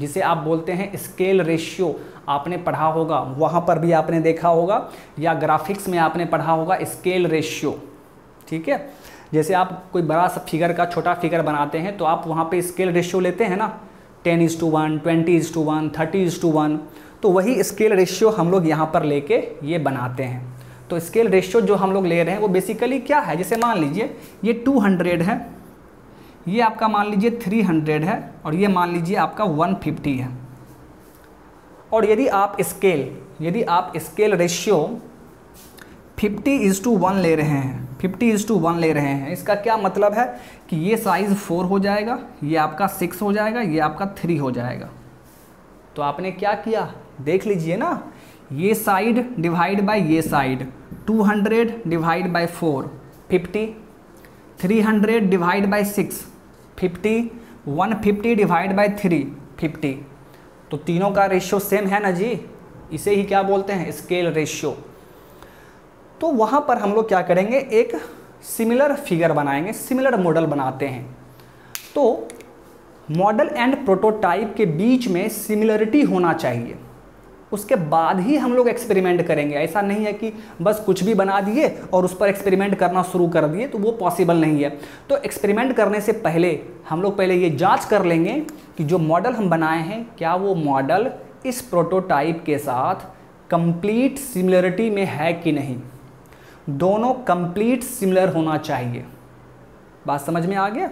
जिसे आप बोलते हैं स्केल रेशियो। आपने पढ़ा होगा, वहाँ पर भी आपने देखा होगा, या ग्राफिक्स में आपने पढ़ा होगा स्केल रेशियो। ठीक है, जैसे आप कोई बड़ा सा फिगर का छोटा फिगर बनाते हैं तो आप वहाँ पे स्केल रेशियो लेते हैं ना, 10:1, 20:1, 30:1। तो वही स्केल रेशियो हम लोग यहाँ पर लेके ये बनाते हैं। तो स्केल रेशियो जो हम लोग ले रहे हैं वो बेसिकली क्या है, जैसे मान लीजिए ये 200 है, ये आपका मान लीजिए 300 है, और ये मान लीजिए आपका 150 है। और यदि आप स्केल रेशियो 50:1 ले रहे हैं, इसका क्या मतलब है कि ये साइज़ 4 हो जाएगा, ये आपका 6 हो जाएगा, ये आपका 3 हो जाएगा। तो आपने क्या किया, देख लीजिए ना, ये साइड डिवाइड बाय ये side, 200 divide by 4 50, 300 divide by 6 50, 150 divide by 3 50। तो तीनों का रेशियो सेम है ना जी, इसे ही क्या बोलते हैं, स्केल रेशियो। तो वहाँ पर हम लोग क्या करेंगे, एक सिमिलर फिगर बनाएंगे, सिमिलर मॉडल बनाते हैं। तो मॉडल एंड प्रोटोटाइप के बीच में सिमिलरिटी होना चाहिए, उसके बाद ही हम लोग एक्सपेरिमेंट करेंगे। ऐसा नहीं है कि बस कुछ भी बना दिए और उस पर एक्सपेरिमेंट करना शुरू कर दिए, तो वो पॉसिबल नहीं है। तो एक्सपेरिमेंट करने से पहले हम लोग पहले ये जांच कर लेंगे कि जो मॉडल हम बनाए हैं क्या वो मॉडल इस प्रोटोटाइप के साथ कंप्लीट सिमिलरिटी में है कि नहीं। दोनों कंप्लीट सिमिलर होना चाहिए। बात समझ में आ गया?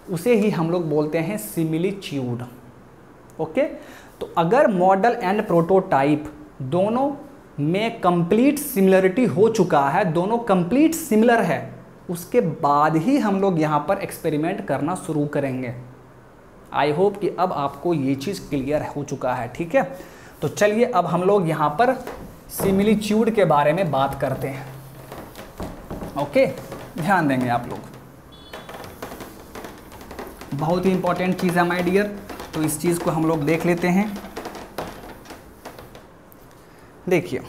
उसे ही हम लोग बोलते हैं सिमिलिट्यूड। ओके, तो अगर मॉडल एंड प्रोटोटाइप दोनों में कंप्लीट सिमिलरिटी हो चुका है, दोनों कंप्लीट सिमिलर है, उसके बाद ही हम लोग यहाँ पर एक्सपेरिमेंट करना शुरू करेंगे। आई होप कि अब आपको ये चीज़ क्लियर हो चुका है। ठीक है, तो चलिए अब हम लोग यहाँ पर सिमिलिट्यूड के बारे में बात करते हैं। ओके, ध्यान देंगे आप लोग, बहुत ही इंपॉर्टेंट चीज़ है माय डियर। तो इस चीज़ को हम लोग देख लेते हैं। देखिए,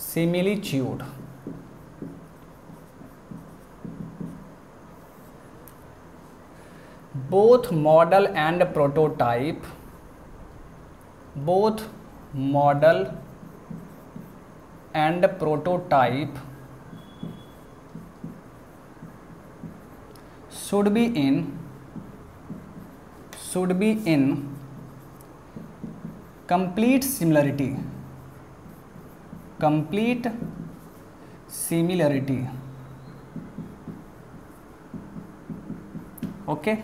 similitude both model and prototype, both model and prototype should be in complete similarity, okay,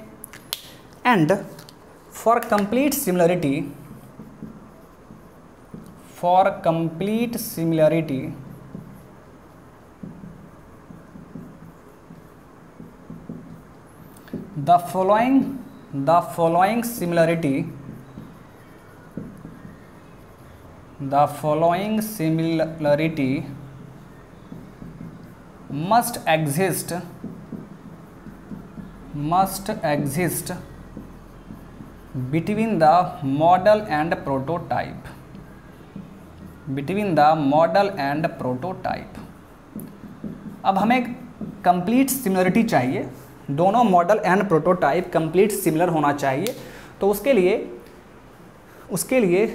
and for complete similarity, the following similarity must exist between the model and prototype। अब हमें कंप्लीट सिमिलरिटी चाहिए, दोनों model and prototype complete similar होना चाहिए। तो उसके लिए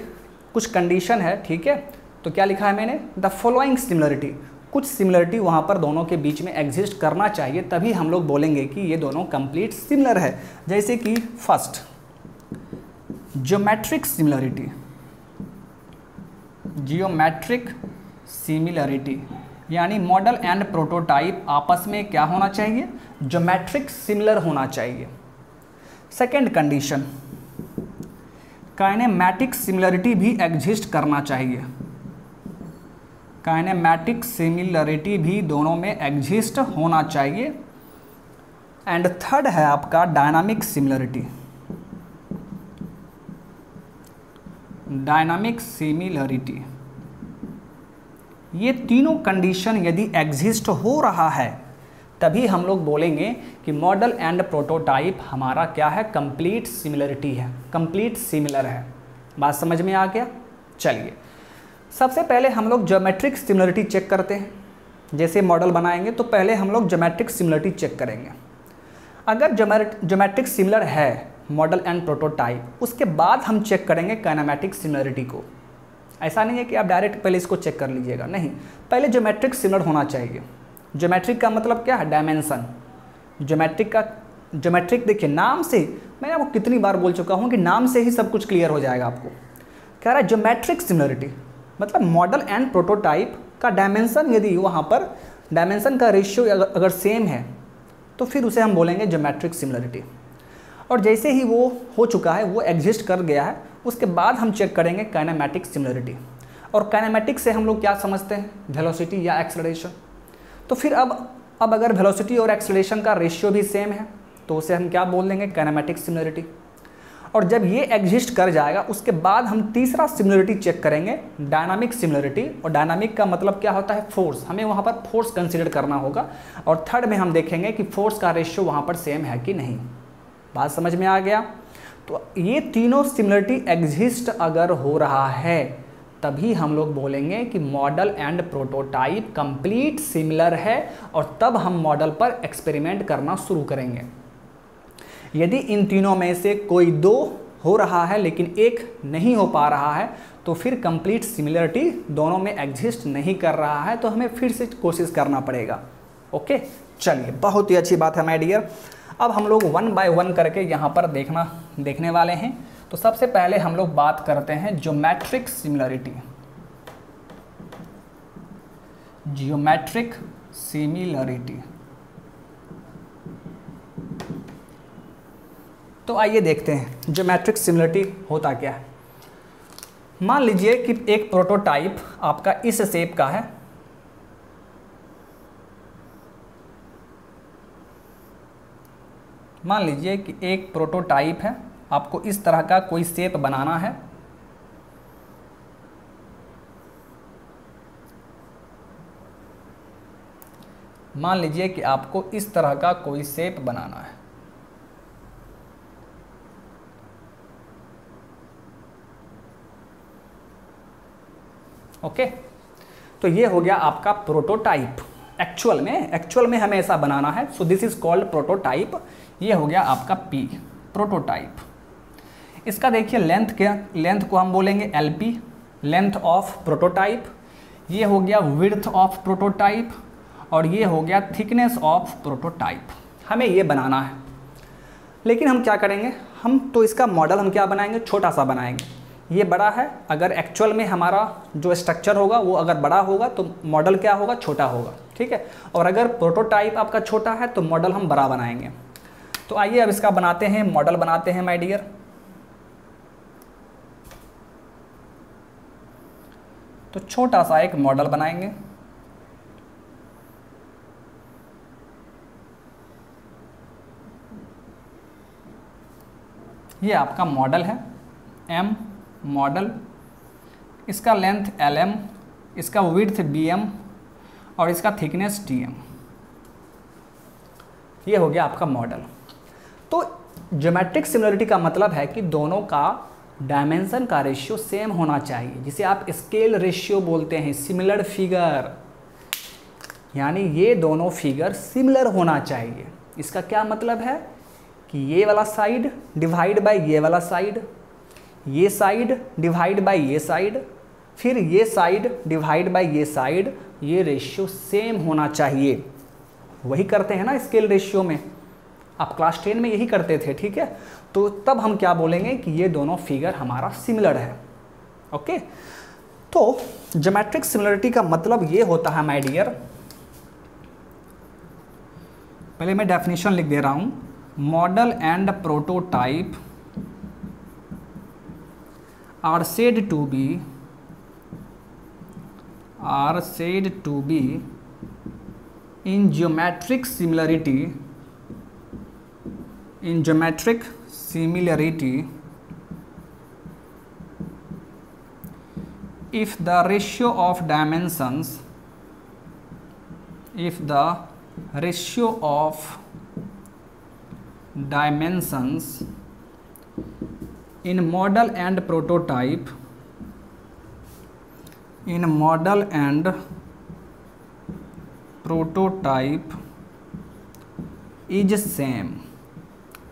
कुछ कंडीशन है। ठीक है, तो क्या लिखा है मैंने? द फॉलोइंग सिमिलरिटी, कुछ सिमिलरिटी वहाँ पर दोनों के बीच में एग्जिस्ट करना चाहिए, तभी हम लोग बोलेंगे कि ये दोनों कंप्लीट सिमिलर है। जैसे कि फर्स्ट, ज्योमेट्रिक सिमिलरिटी, यानी मॉडल एंड प्रोटोटाइप आपस में क्या होना चाहिए? ज्योमेट्रिक सिमिलर होना चाहिए। सेकेंड कंडीशन, काइनेमैटिक सिमिलरिटी भी एग्जिस्ट करना चाहिए, काइनेमैटिक सिमिलरिटी भी दोनों में एग्जिस्ट होना चाहिए। एंड थर्ड है आपका डायनामिक सिमिलरिटी। ये तीनों कंडीशन यदि एग्जिस्ट हो रहा है तभी हम लोग बोलेंगे कि मॉडल एंड प्रोटोटाइप हमारा क्या है? कंप्लीट सिमिलरिटी है, कंप्लीट सिमिलर है। बात समझ में आ गया? चलिए, सबसे पहले हम लोग ज्योमेट्रिक सिमिलरिटी चेक करते हैं। जैसे मॉडल बनाएंगे तो पहले हम लोग ज्योमेट्रिक सिमिलरिटी चेक करेंगे। अगर ज्योमेट्रिक सिमिलर है मॉडल एंड प्रोटोटाइप, उसके बाद हम चेक करेंगे काइनेमैटिक सिमिलरिटी को। ऐसा नहीं है कि आप डायरेक्ट पहले इसको चेक कर लीजिएगा, नहीं, पहले ज्योमेट्रिक सिमिलर होना चाहिए। ज्योमेट्रिक का मतलब क्या है? डायमेंशन। ज्योमेट्रिक देखिए, नाम से मैं आपको कितनी बार बोल चुका हूँ कि नाम से ही सब कुछ क्लियर हो जाएगा आपको। कह रहा है ज्योमेट्रिक सिमिलरिटी मतलब मॉडल एंड प्रोटोटाइप का डायमेंशन, यदि वहाँ पर डायमेंशन का रेशियो अगर सेम है तो फिर उसे हम बोलेंगे ज्योमेट्रिक सिमिलरिटी। और जैसे ही वो हो चुका है, वो एग्जिस्ट कर गया है, उसके बाद हम चेक करेंगे काइनेमैटिक सिमिलरिटी। और काइनेमैटिक से हम लोग क्या समझते हैं? वेलोसिटी या एक्सेलरेशन। तो फिर अब अगर वेलोसिटी और एक्सेलरेशन का रेशियो भी सेम है तो उसे हम क्या बोल देंगे? Kinematic similarity. और जब ये एग्जिस्ट कर जाएगा उसके बाद हम तीसरा सिमिलरिटी चेक करेंगे, डायनामिक सिमिलरिटी। और डायनामिक का मतलब क्या होता है? फोर्स। हमें वहाँ पर फोर्स कंसिडर करना होगा। और थर्ड में हम देखेंगे कि फोर्स का रेशियो वहाँ पर सेम है कि नहीं। बात समझ में आ गया? तो ये तीनों सिमिलरिटी एग्जिस्ट अगर हो रहा है तभी हम लोग बोलेंगे कि model and prototype complete similar है, और तब हम मॉडल पर एक्सपेरिमेंट करना शुरू करेंगे। यदि इन तीनों में से कोई दो हो रहा है लेकिन एक नहीं हो पा रहा है, तो फिर कंप्लीट सिमिलरिटी दोनों में एग्जिस्ट नहीं कर रहा है, तो हमें फिर से कोशिश करना पड़ेगा। ओके, चलिए, बहुत ही अच्छी बात है माय डियर। अब हम लोग 1 बाय 1 करके यहाँ पर देखने वाले हैं। तो सबसे पहले हम लोग बात करते हैं ज्योमेट्रिक सिमिलरिटी। ज्योमेट्रिक सिमिलरिटी, तो आइए देखते हैं ज्योमेट्रिक सिमिलरिटी होता क्या है। मान लीजिए कि एक प्रोटोटाइप आपका इस शेप का है, मान लीजिए कि एक प्रोटोटाइप है, आपको इस तरह का कोई शेप बनाना है। मान लीजिए कि आपको इस तरह का कोई शेप बनाना है। ओके, तो ये हो गया आपका प्रोटोटाइप। एक्चुअल में हमें ऐसा बनाना है, so this is called prototype. ये हो गया आपका पी, प्रोटोटाइप। इसका देखिए लेंथ को हम बोलेंगे LP, लेंथ ऑफ प्रोटोटाइप। ये हो गया विड्थ ऑफ प्रोटोटाइप, और ये हो गया थिकनेस ऑफ प्रोटोटाइप। हमें ये बनाना है, लेकिन हम क्या करेंगे, हम तो इसका मॉडल हम क्या बनाएंगे, छोटा सा बनाएंगे। ये बड़ा है, अगर एक्चुअल में हमारा जो स्ट्रक्चर होगा वो अगर बड़ा होगा तो मॉडल क्या होगा, छोटा होगा, ठीक है। और अगर प्रोटोटाइप आपका छोटा है तो मॉडल हम बड़ा बनाएंगे। तो आइए अब इसका बनाते हैं, मॉडल बनाते हैं माय डियर। तो छोटा सा एक मॉडल बनाएंगे। ये आपका मॉडल है, M मॉडल। इसका लेंथ LM, इसका विड्थ BM, और इसका थिकनेस TM। ये हो गया आपका मॉडल। तो ज्योमेट्रिक सिमिलरिटी का मतलब है कि दोनों का डायमेंशन का रेशियो सेम होना चाहिए, जिसे आप स्केल रेशियो बोलते हैं, सिमिलर फिगर। यानी ये दोनों फिगर सिमिलर होना चाहिए। इसका क्या मतलब है कि ये वाला साइड डिवाइड बाय ये वाला साइड, ये साइड डिवाइड बाय ये साइड, फिर ये साइड डिवाइड बाय ये साइड, ये रेशियो सेम होना चाहिए। वही करते हैं ना स्केल रेशियो में, आप क्लास 10 में यही करते थे, ठीक है। तो तब हम क्या बोलेंगे कि ये दोनों फिगर हमारा सिमिलर है। ओके, तो ज्योमेट्रिक सिमिलरिटी का मतलब ये होता है माय डियर, पहले मैं डेफिनेशन लिख दे रहा हूँ। Model and prototype are said to be in geometric similarity if the ratio of dimensions in model and prototype is same।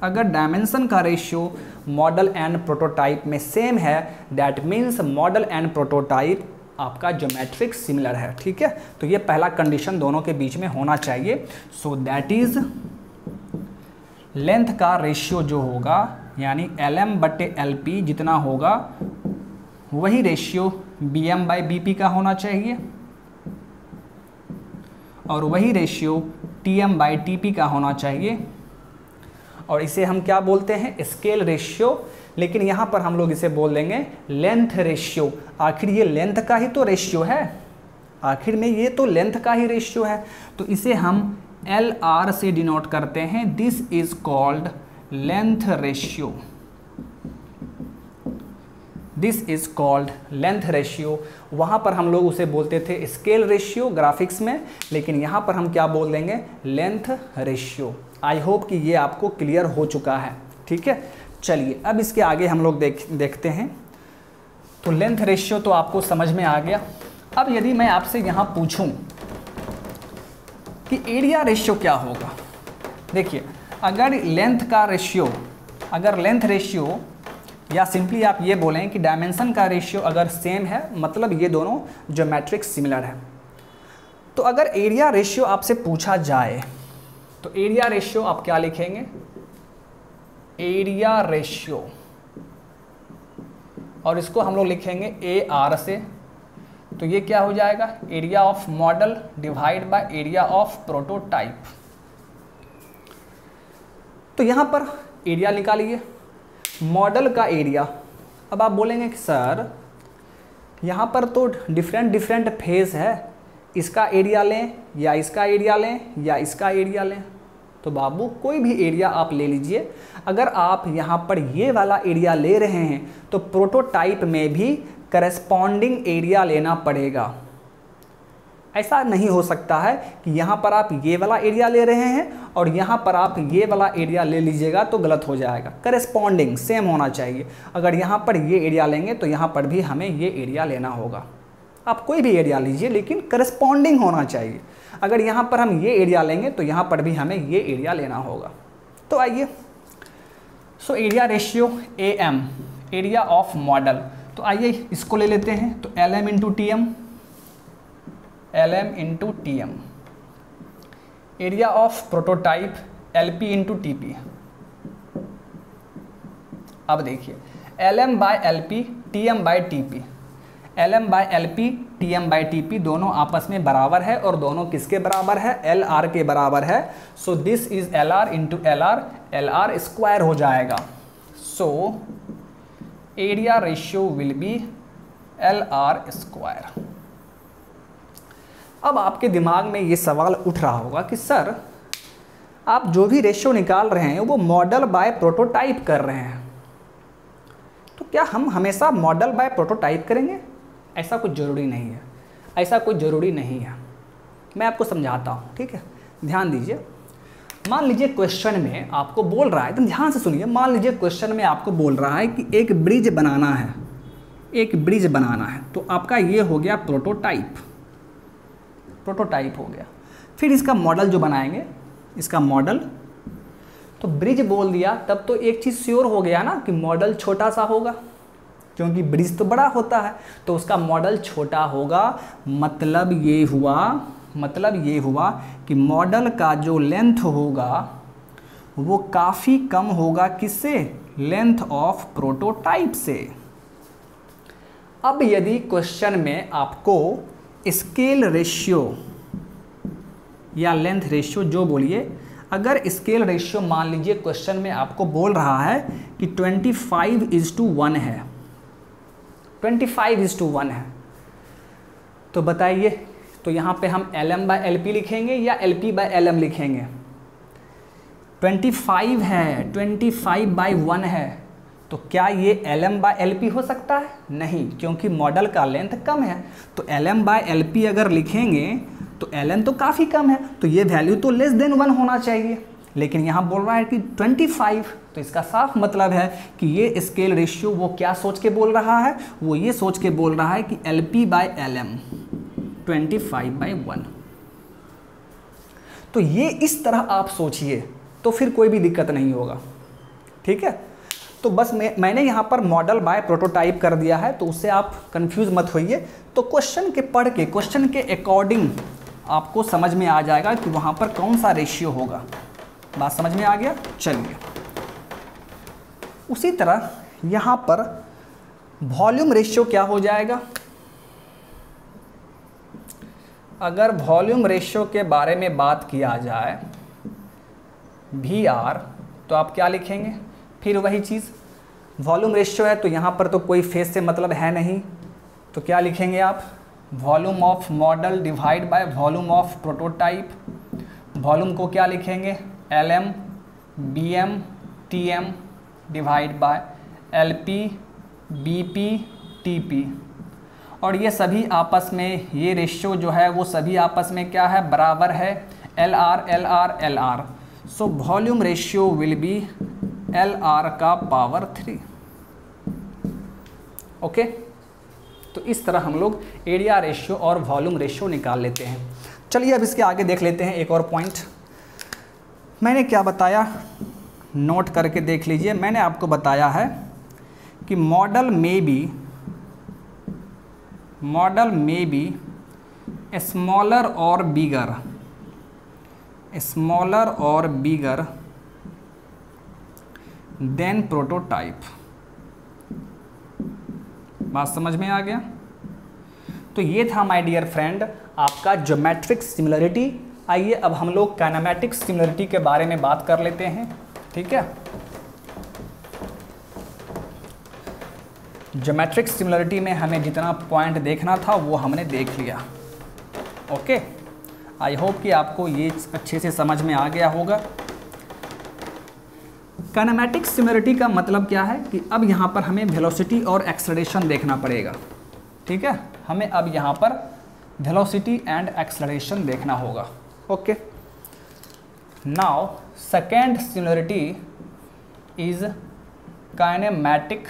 अगर डायमेंशन का रेशियो मॉडल एंड प्रोटोटाइप में सेम है, that means model and prototype आपका geometric similar है, ठीक है। तो ये पहला कंडीशन दोनों के बीच में होना चाहिए। सो दैट इज लेंथ का रेशियो जो होगा, यानी LM/LP जितना होगा वही रेशियो BM/BP का होना चाहिए, और वही रेशियो TM/TP का होना चाहिए। और इसे हम क्या बोलते हैं, स्केल रेशियो, लेकिन यहाँ पर हम लोग इसे बोल देंगे लेंथ रेशियो। आखिर ये लेंथ का ही तो रेशियो है, आखिर में ये तो लेंथ का ही रेशियो है, तो इसे हम LR से डिनोट करते हैं। This is called length ratio, this is called length ratio. वहाँ पर हम लोग उसे बोलते थे स्केल रेशियो ग्राफिक्स में, लेकिन यहाँ पर हम क्या बोल देंगे, लेंथ रेशियो। आई होप कि ये आपको क्लियर हो चुका है, ठीक है। चलिए अब इसके आगे हम लोग देखते हैं। तो लेंथ रेशियो तो आपको समझ में आ गया। अब यदि मैं आपसे यहाँ पूछूं कि एरिया रेशियो क्या होगा, देखिए अगर लेंथ रेशियो या सिंपली आप ये बोलें कि डायमेंशन का रेशियो अगर सेम है, मतलब ये दोनों ज्योमेट्रिक सिमिलर है। तो अगर एरिया रेशियो आपसे पूछा जाए तो एरिया रेशियो आप क्या लिखेंगे, एरिया रेशियो, और इसको हम लोग लिखेंगे ए आर से। तो ये क्या हो जाएगा, area of model divide by area of prototype. तो यहाँ पर एरिया निकालिए, मॉडल का एरिया। अब आप बोलेंगे कि सर यहाँ पर तो डिफरेंट फेज है, इसका एरिया लें या इसका एरिया लें या इसका एरिया लें। तो बाबू कोई भी एरिया आप ले लीजिए। अगर आप यहाँ पर ये वाला एरिया ले रहे हैं तो प्रोटोटाइप में भी करस्पॉन्डिंग एरिया लेना पड़ेगा। ऐसा नहीं हो सकता है कि यहाँ पर आप ये वाला एरिया ले रहे हैं और यहाँ पर आप ये वाला एरिया ले लीजिएगा तो गलत हो जाएगा। करस्पॉन्डिंग सेम होना चाहिए। अगर यहाँ पर ये एरिया लेंगे तो यहाँ पर भी हमें ये एरिया लेना होगा। आप कोई भी एरिया लीजिए लेकिन करस्पॉन्डिंग होना चाहिए। अगर यहाँ पर हम ये एरिया लेंगे तो यहाँ पर भी हमें ये एरिया लेना होगा। तो आइए, so area ratio AM, area of model. तो आइए इसको ले लेते हैं। तो LM into TM, area of prototype LP into TP। अब देखिए LM by LP TM by TP, LM by LP TM by TP दोनों आपस में बराबर है और दोनों किसके बराबर है, LR के बराबर है। So this is LR into LR square हो जाएगा। सो area ratio will be LR square. अब आपके दिमाग में ये सवाल उठ रहा होगा कि सर आप जो भी रेशियो निकाल रहे हैं वो मॉडल बाय प्रोटोटाइप कर रहे हैं, तो क्या हम हमेशा मॉडल बाय प्रोटोटाइप करेंगे? ऐसा कुछ ज़रूरी नहीं है, ऐसा कुछ ज़रूरी नहीं है। मैं आपको समझाता हूँ, ठीक है, ध्यान दीजिए। मान लीजिए क्वेश्चन में आपको बोल रहा है, एकदम ध्यान से सुनिए। मान लीजिए क्वेश्चन में आपको बोल रहा है कि एक ब्रिज बनाना है, एक ब्रिज बनाना है। तो आपका ये हो गया प्रोटोटाइप हो गया। फिर इसका मॉडल जो बनाएंगे, इसका मॉडल, तो ब्रिज बोल दिया तब तो एक चीज़ श्योर हो गया ना कि मॉडल छोटा सा होगा, क्योंकि ब्रिज तो बड़ा होता है तो उसका मॉडल छोटा होगा। मतलब ये हुआ कि मॉडल का जो लेंथ होगा वो काफ़ी कम होगा किससे, लेंथ ऑफ प्रोटोटाइप से। अब यदि क्वेश्चन में आपको स्केल रेशियो या लेंथ रेशियो जो बोलिए, अगर स्केल रेशियो मान लीजिए क्वेश्चन में आपको बोल रहा है कि 25:1 है, 25:1 है, तो बताइए, तो यहाँ पे हम LM बाय LP लिखेंगे या LP बाय LM लिखेंगे? 25 है, 25/1 है, तो क्या ये LM बाय LP हो सकता है? नहीं, क्योंकि मॉडल का लेंथ कम है। तो LM बाय LP अगर लिखेंगे तो LM तो काफ़ी कम है, तो ये वैल्यू तो लेस देन 1 होना चाहिए। लेकिन यहाँ बोल रहा है कि 25, तो इसका साफ मतलब है कि ये स्केल रेशियो वो क्या सोच के बोल रहा है, वो ये सोच के बोल रहा है कि LP बाय LM 25/1। तो ये इस तरह आप सोचिए तो फिर कोई भी दिक्कत नहीं होगा, ठीक है। तो बस मैंने यहाँ पर मॉडल बाय प्रोटोटाइप कर दिया है, तो उससे आप कंफ्यूज मत होइए। तो क्वेश्चन के पढ़ के, क्वेश्चन के अकॉर्डिंग आपको समझ में आ जाएगा कि वहाँ पर कौन सा रेशियो होगा। बात समझ में आ गया? चलिए, उसी तरह यहाँ पर वॉल्यूम रेशियो क्या हो जाएगा? अगर वॉल्यूम रेशियो के बारे में बात किया जाए, VR, तो आप क्या लिखेंगे? फिर वही चीज़, वॉल्यूम रेशियो है तो यहाँ पर तो कोई फेज से मतलब है नहीं, तो क्या लिखेंगे आप? Volume of model divide by volume of prototype. Volume को क्या लिखेंगे? LM BM TM divide by LP BP TP। और ये सभी आपस में, ये रेशियो जो है वो सभी आपस में क्या है? बराबर है, LR। So volume ratio will be LR का पावर 3। ओके, तो इस तरह हम लोग एरिया रेशियो और वॉल्यूम रेशियो निकाल लेते हैं। चलिए अब इसके आगे देख लेते हैं एक और पॉइंट। मैंने क्या बताया, नोट करके देख लीजिए। मैंने आपको बताया है कि मॉडल में बी स्मॉलर और बिगर देन प्रोटोटाइप। बात समझ में आ गया? तो ये था माय डियर फ्रेंड आपका ज्योमेट्रिक सिमिलरिटी। आइए अब हम लोग काइनेमैटिक सिमिलरिटी के बारे में बात कर लेते हैं। ठीक है, ज्योमेट्रिक सिमिलरिटी में हमें जितना पॉइंट देखना था वो हमने देख लिया। ओके, आई होप कि आपको ये अच्छे से समझ में आ गया होगा। काइनेमैटिक सिमिलरिटी का मतलब क्या है कि अब यहाँ पर हमें वेलोसिटी और एक्सेलरेशन देखना पड़ेगा। ठीक है, हमें अब यहाँ पर वेलोसिटी एंड एक्सेलरेशन देखना होगा। Okay, now second similarity is kinematic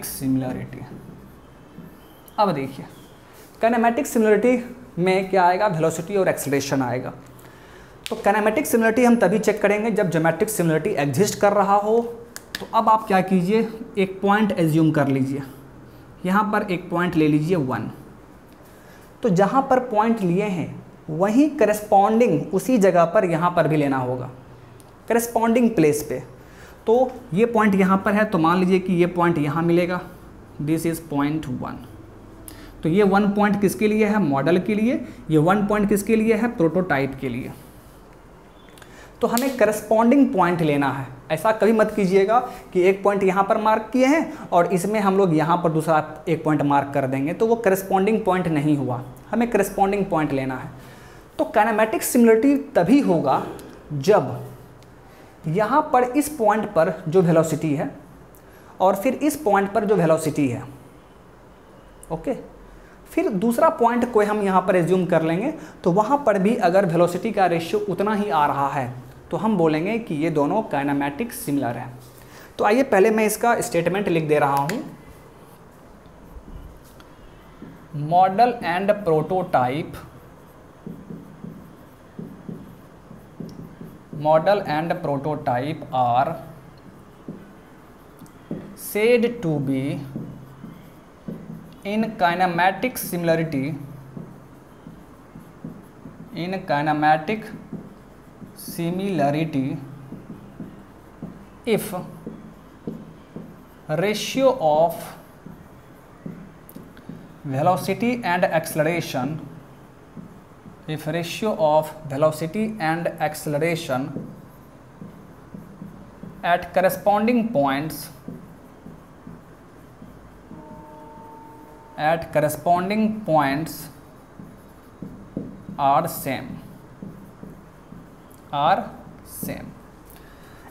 similarity. अब देखिए काइनेमैटिक सिमिलरिटी में क्या आएगा, वेलोसिटी और एक्सेलरेशन आएगा। तो काइनेमैटिक सिमिलरिटी हम तभी चेक करेंगे जब ज्योमेट्रिक सिमिलरिटी एग्जिस्ट कर रहा हो। तो अब आप क्या कीजिए, एक पॉइंट एज्यूम कर लीजिए, यहाँ पर एक पॉइंट ले लीजिए 1। तो जहाँ पर पॉइंट लिए हैं वहीं करस्पॉन्डिंग उसी जगह पर यहाँ पर भी लेना होगा, करस्पॉन्डिंग प्लेस पे। तो ये पॉइंट यहाँ पर है, तो मान लीजिए कि ये पॉइंट यहाँ मिलेगा, दिस इज़ पॉइंट 1। तो ये 1 पॉइंट किसके लिए है, मॉडल के लिए। ये 1 पॉइंट किसके लिए है, प्रोटोटाइप के लिए। तो हमें करस्पॉन्डिंग पॉइंट लेना है। ऐसा कभी मत कीजिएगा कि एक पॉइंट यहाँ पर मार्क किए हैं और इसमें हम लोग यहाँ पर दूसरा एक पॉइंट मार्क कर देंगे, तो वो करस्पॉन्डिंग पॉइंट नहीं हुआ। हमें करस्पॉन्डिंग पॉइंट लेना है। तो काइनेमैटिक सिमिलरिटी तभी होगा जब यहाँ पर इस पॉइंट पर जो वेलोसिटी है और फिर इस पॉइंट पर जो वेलोसिटी है, ओके, फिर दूसरा पॉइंट कोई हम यहाँ पर एज्यूम कर लेंगे, तो वहाँ पर भी अगर वेलोसिटी का रेशियो उतना ही आ रहा है तो हम बोलेंगे कि ये दोनों काइनेमैटिक सिमिलर है। तो आइए पहले मैं इसका स्टेटमेंट लिख दे रहा हूँ। Model and prototype are said to be in kinematic similarity if ratio of velocity and acceleration at corresponding points are same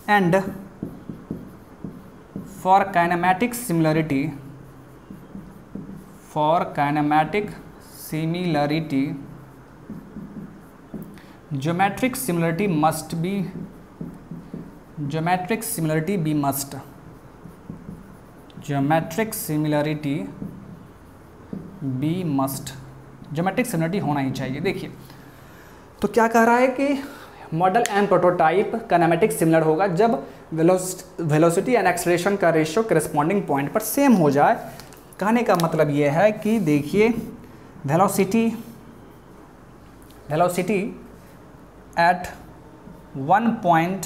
and for kinematic similarity geometric similarity geometric similarity होना ही चाहिए। देखिए तो क्या कह रहा है कि model and prototype kinematic similar होगा जब वेलोसिटी एंड एक्सेलरेशन का रेशियो करस्पॉन्डिंग पॉइंट पर सेम हो जाए। कहने का मतलब ये है कि देखिए velocity at 1 point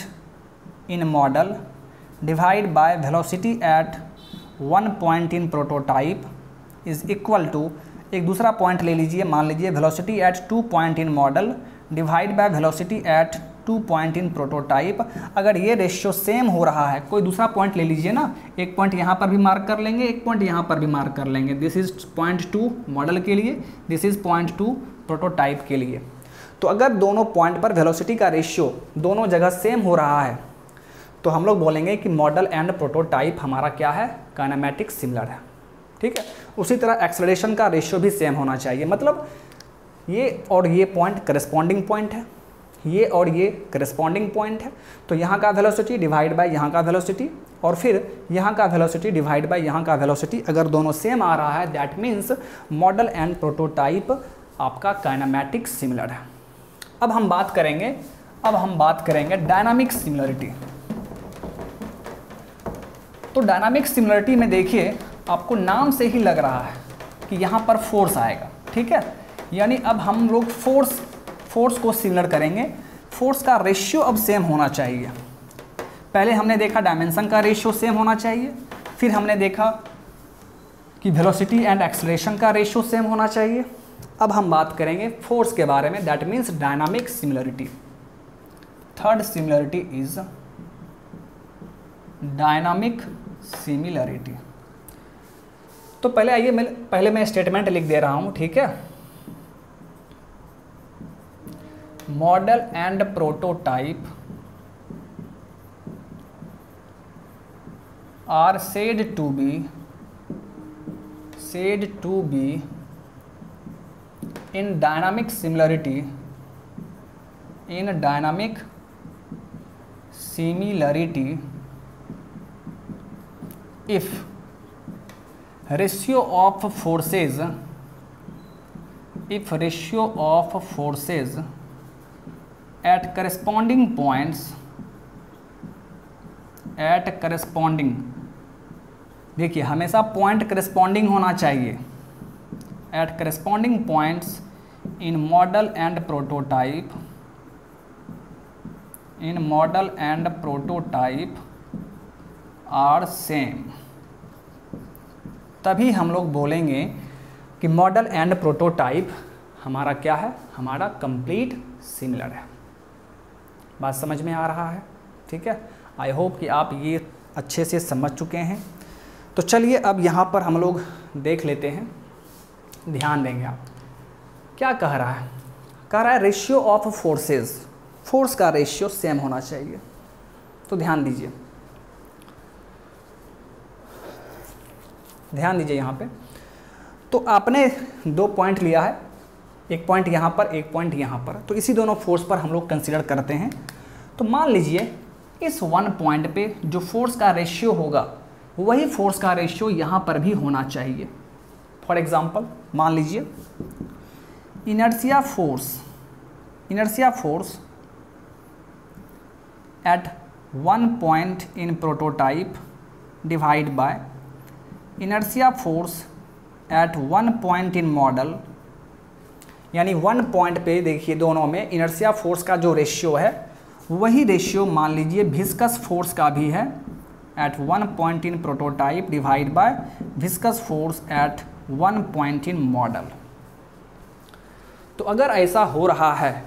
in model divide by velocity at 1 point in prototype is equal to, एक दूसरा पॉइंट ले लीजिए, मान लीजिए velocity at 2 point in model divide by velocity at 2 point in prototype. अगर ये रेशियो सेम हो रहा है, कोई दूसरा पॉइंट ले लीजिए ना, एक पॉइंट यहाँ पर भी मार्क कर लेंगे, एक पॉइंट यहाँ पर भी मार्क कर लेंगे। दिस इज पॉइंट 2 मॉडल के लिए, दिस इज पॉइंट 2 प्रोटोटाइप के लिए। तो अगर दोनों पॉइंट पर वेलोसिटी का रेशियो दोनों जगह सेम हो रहा है तो हम लोग बोलेंगे कि मॉडल एंड प्रोटोटाइप हमारा क्या है, काइनेमैटिक सिमिलर है। ठीक है, उसी तरह एक्सेलरेशन का रेशियो भी सेम होना चाहिए। मतलब ये और ये पॉइंट करस्पॉन्डिंग पॉइंट है, ये और ये करस्पॉन्डिंग पॉइंट है, तो यहाँ का वेलोसिटी डिवाइड बाय यहाँ का वेलोसिटी, और फिर यहाँ का वेलोसिटी डिवाइड बाय यहाँ का वेलोसिटी, अगर दोनों सेम आ रहा है that means model and prototype आपका काइनेमैटिक सिमिलर है। अब हम बात करेंगे डायनामिक सिमिलरिटी। तो डायनामिक सिमिलरिटी में देखिए आपको नाम से ही लग रहा है कि यहाँ पर फोर्स आएगा, ठीक है। यानी अब हम लोग फोर्स को सिमिलर करेंगे। फोर्स का रेशियो अब सेम होना चाहिए। पहले हमने देखा डायमेंशन का रेशियो सेम होना चाहिए, फिर हमने देखा कि वेलोसिटी एंड एक्सेलरेशन का रेशियो सेम होना चाहिए। अब हम बात करेंगे फोर्स के बारे में, that means dynamic similarity. Third similarity is dynamic similarity. तो पहले मैं स्टेटमेंट लिख दे रहा हूं, ठीक है। Model and prototype are said to be in dynamic similarity if ratio of forces at corresponding points देखिए हमेशा पॉइंट करस्पॉन्डिंग होना चाहिए। At corresponding points in model and prototype are same, तभी हम लोग बोलेंगे कि मॉडल एंड प्रोटोटाइप हमारा क्या है, हमारा कंप्लीट सिमिलर है। बात समझ में आ रहा है, ठीक है। आई होप कि आप ये अच्छे से समझ चुके हैं। तो चलिए अब यहाँ पर हम लोग देख लेते हैं, ध्यान देंगे आप। क्या कह रहा है? कह रहा है रेशियो ऑफ फोर्सेस, फोर्स का रेशियो सेम होना चाहिए। तो ध्यान दीजिए यहाँ पे। तो आपने दो पॉइंट लिया है, एक पॉइंट यहाँ पर, एक पॉइंट यहाँ पर। तो इसी दोनों फोर्स पर हम लोग कंसीडर करते हैं। तो मान लीजिए इस वन पॉइंट पे जो फोर्स का रेशियो होगा वही फोर्स का रेशियो यहाँ पर भी होना चाहिए। फॉर एग्जांपल मान लीजिए inertia force at one point in prototype divide bye inertia force at one point in model. यानी वन पॉइंट पे देखिए दोनों में इनर्शिया फोर्स का जो रेशियो है वही रेशियो मान लीजिए विस्कस फोर्स का भी है at one point in prototype divide by viscous force at one point in model. तो अगर ऐसा हो रहा है,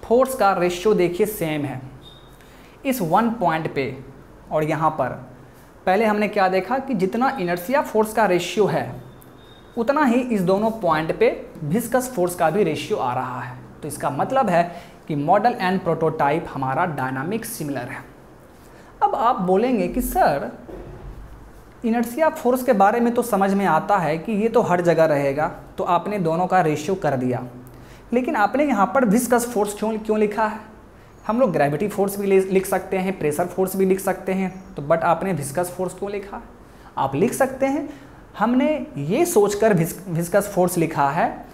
फोर्स का रेशियो देखिए सेम है इस वन पॉइंट पे और यहाँ पर, पहले हमने क्या देखा कि जितना इनर्शिया फोर्स का रेशियो है उतना ही इस दोनों पॉइंट पे विस्कस फोर्स का भी रेशियो आ रहा है। तो इसका मतलब है कि मॉडल एंड प्रोटोटाइप हमारा डायनामिक सिमिलर है। अब आप बोलेंगे कि सर इनर्शिया फोर्स के बारे में तो समझ में आता है कि ये तो हर जगह रहेगा, तो आपने दोनों का रेशियो कर दिया, लेकिन आपने यहाँ पर विस्कस फोर्स क्यों लिखा है? हम लोग ग्रेविटी फोर्स भी लिख सकते हैं, प्रेशर फोर्स भी लिख सकते हैं, तो बट आपने विस्कस फोर्स क्यों लिखा? आप लिख सकते हैं, हमने ये सोचकर विस्कस फोर्स लिखा है,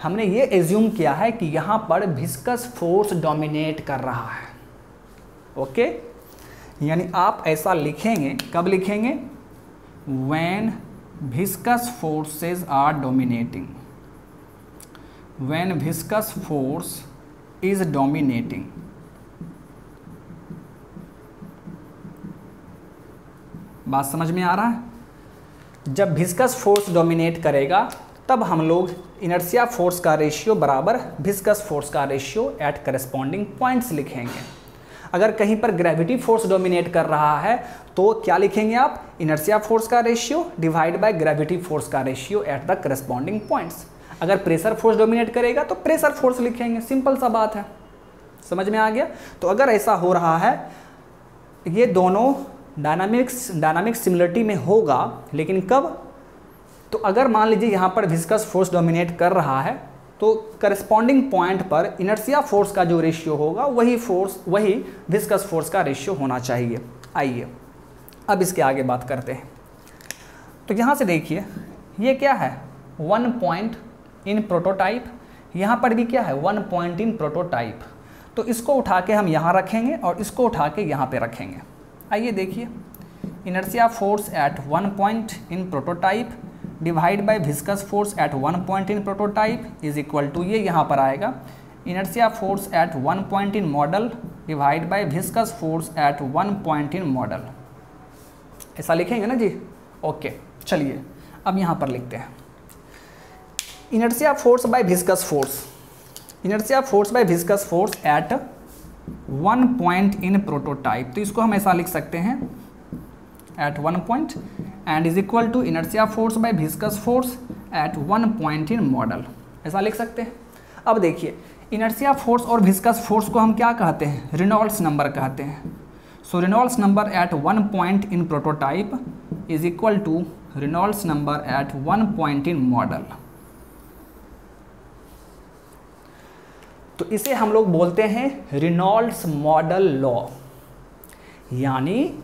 हमने ये एज्यूम किया है कि यहाँ पर विस्कस फोर्स डोमिनेट कर रहा है। ओके, यानी आप ऐसा लिखेंगे, कब लिखेंगे? When viscous forces are dominating, when viscous force is dominating. बात समझ में आ रहा है? जब विस्कस फोर्स डोमिनेट करेगा तब हम लोग इनर्शिया फोर्स का रेशियो बराबर विस्कस फोर्स का रेशियो एट करस्पॉन्डिंग पॉइंट्स लिखेंगे। अगर कहीं पर ग्रेविटी फोर्स डोमिनेट कर रहा है तो क्या लिखेंगे आप? इनर्शिया फोर्स का ratio divide by gravity force का ratio at the corresponding points. अगर प्रेशर फोर्स डोमिनेट करेगा तो प्रेशर फोर्स लिखेंगे। सिंपल सा बात है, समझ में आ गया? तो अगर ऐसा हो रहा है, ये दोनों डायनामिक सिमिलरिटी में होगा, लेकिन कब? तो अगर मान लीजिए यहाँ पर विस्कस फोर्स डोमिनेट कर रहा है तो करस्पॉन्डिंग पॉइंट पर इनर्शिया फोर्स का जो रेशियो होगा वही विस्कस फोर्स का रेशियो होना चाहिए। आइए अब इसके आगे बात करते हैं। तो यहाँ से देखिए ये क्या है, 1 पॉइंट इन प्रोटोटाइप, यहाँ पर भी क्या है 1 पॉइंट इन प्रोटोटाइप। तो इसको उठा के हम यहाँ रखेंगे और इसको उठा के यहाँ पे रखेंगे। आइए देखिए, inertia force at 1 point in prototype divide by viscous force at 1 point in prototype is equal to, ये यहाँ पर आएगा inertia force at 1 point in model divide by viscous force at 1 point in model. ऐसा लिखेंगे ना जी। Okay चलिए अब यहाँ पर लिखते हैं inertia force by viscous force, inertia force by viscous force at 1 point in prototype. तो इसको हम ऐसा लिख सकते हैं at 1 point and is equal to inertia force by viscous force at 1 point in model. ऐसा लिख सकते हैं। अब देखिए इनर्शिया फोर्स और विस्कस फोर्स को हम क्या कहते हैं, रेनॉल्ड्स नंबर कहते हैं। So Reynolds number at 1 point in prototype is equal to Reynolds number at 1 point in model. तो इसे हम लोग बोलते हैं रेनॉल्ड्स मॉडल लॉ। यानी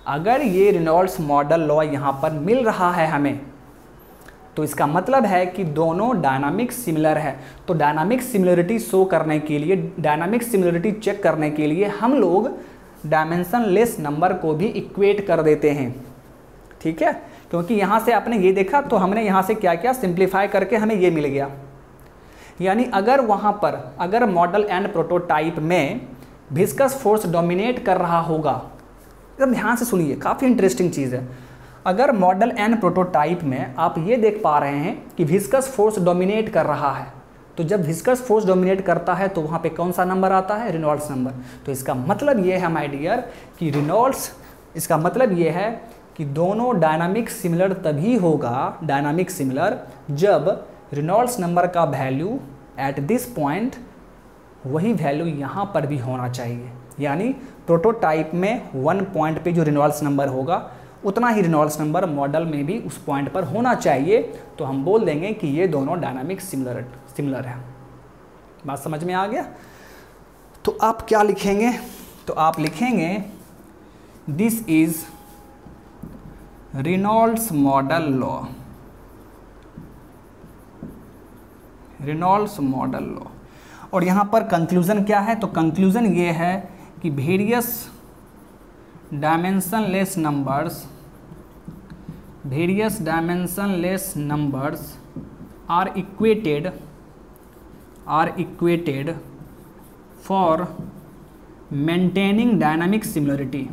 अगर ये रेनॉल्ड्स मॉडल लॉ यहाँ पर मिल रहा है हमें, तो इसका मतलब है कि दोनों डायनामिक सिमिलर है। तो डायनामिक सिमिलरिटी शो करने के लिए, डायनामिक सिमिलरिटी चेक करने के लिए हम लोग डायमेंशनलेस नंबर को भी इक्वेट कर देते हैं। ठीक है, क्योंकि यहाँ से आपने ये देखा तो हमने यहाँ से क्या किया, सिंप्लीफाई करके हमें ये मिल गया। यानी अगर वहाँ पर अगर मॉडल एंड प्रोटोटाइप में विस्कस फोर्स डोमिनेट कर रहा होगा, एकदम ध्यान से सुनिए, काफ़ी इंटरेस्टिंग चीज़ है। अगर मॉडल एंड प्रोटोटाइप में आप ये देख पा रहे हैं कि विस्कस फोर्स डोमिनेट कर रहा है, तो जब विस्कस फोर्स डोमिनेट करता है तो वहाँ पे कौन सा नंबर आता है, रेनॉल्ड्स नंबर। तो इसका मतलब ये है माय डियर कि रेनॉल्ड्स, इसका मतलब ये है कि दोनों डायनामिक सिमिलर तभी होगा, डायनामिक सिमिलर, जब रेनॉल्ड्स नंबर का वैल्यू एट दिस पॉइंट वही वैल्यू यहाँ पर भी होना चाहिए। यानी प्रोटोटाइप में 1 पॉइंट पे जो रेनॉल्ड्स नंबर होगा उतना ही रेनॉल्ड्स नंबर मॉडल में भी उस पॉइंट पर होना चाहिए। तो हम बोल देंगे कि ये दोनों डायनामिक सिमिलर है। बात समझ में आ गया। तो आप क्या लिखेंगे, तो आप लिखेंगे this is Reynolds model law, Reynolds model law. और यहाँ पर कंक्लूजन क्या है, तो कंक्लूजन ये है कि various dimensionless numbers are equated for maintaining dynamic similarity,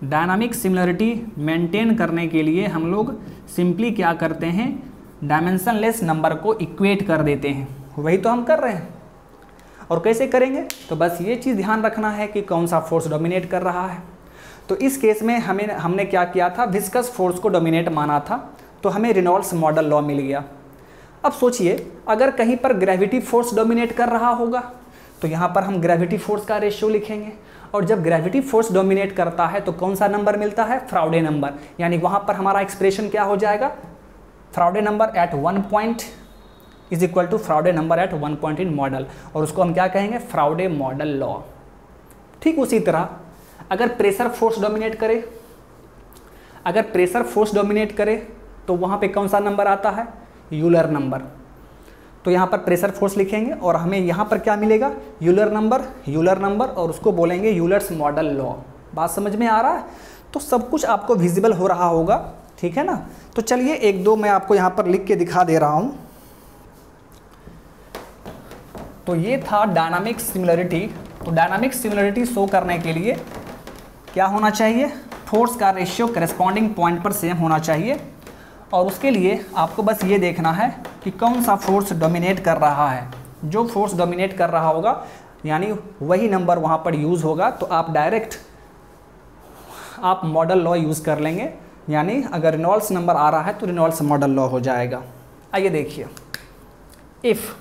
dynamic similarity maintain करने के लिए हम लोग सिंपली क्या करते हैं, डायमेंशनलेस नंबर को इक्वेट कर देते हैं। वही तो हम कर रहे हैं। और कैसे करेंगे, तो बस ये चीज़ ध्यान रखना है कि कौन सा फोर्स डोमिनेट कर रहा है। तो इस केस में हमने क्या किया था, विस्कस फोर्स को डोमिनेट माना था, तो हमें रेनॉल्ड्स मॉडल लॉ मिल गया। अब सोचिए अगर कहीं पर ग्रेविटी फोर्स डोमिनेट कर रहा होगा, तो यहाँ पर हम ग्रेविटी फोर्स का रेशियो लिखेंगे। और जब ग्रेविटी फोर्स डोमिनेट करता है तो कौन सा नंबर मिलता है, फ्राउडे नंबर। यानी वहाँ पर हमारा एक्सप्रेशन क्या हो जाएगा, Froude number at 1 point is equal to Froude number at 1 point in model. और उसको हम क्या कहेंगे, फ्राउडे मॉडल लॉ। ठीक उसी तरह अगर प्रेशर फोर्स डोमिनेट करे, तो वहाँ पे कौन सा नंबर आता है, यूलर नंबर। तो यहाँ पर प्रेशर फोर्स लिखेंगे और हमें यहाँ पर क्या मिलेगा, यूलर नंबर, और उसको बोलेंगे यूलर्स मॉडल लॉ। बात समझ में आ रहा है। तो सब कुछ आपको विजिबल हो रहा होगा, ठीक है ना। तो चलिए एक दो मैं आपको यहाँ पर लिख के दिखा दे रहा हूँ। तो ये था डायनामिक सिमिलरिटी। तो डायनामिक सिमिलरिटी शो करने के लिए क्या होना चाहिए, फोर्स का रेशियो करस्पॉन्डिंग पॉइंट पर सेम होना चाहिए। और उसके लिए आपको बस ये देखना है कि कौन सा फोर्स डोमिनेट कर रहा है। जो फोर्स डोमिनेट कर रहा होगा यानी वही नंबर वहाँ पर यूज़ होगा। तो आप डायरेक्ट आप मॉडल लॉ यूज़ कर लेंगे। यानी अगर रेनॉल्ड्स नंबर आ रहा है तो रेनॉल्ड्स मॉडल लॉ हो जाएगा। आइए देखिए, if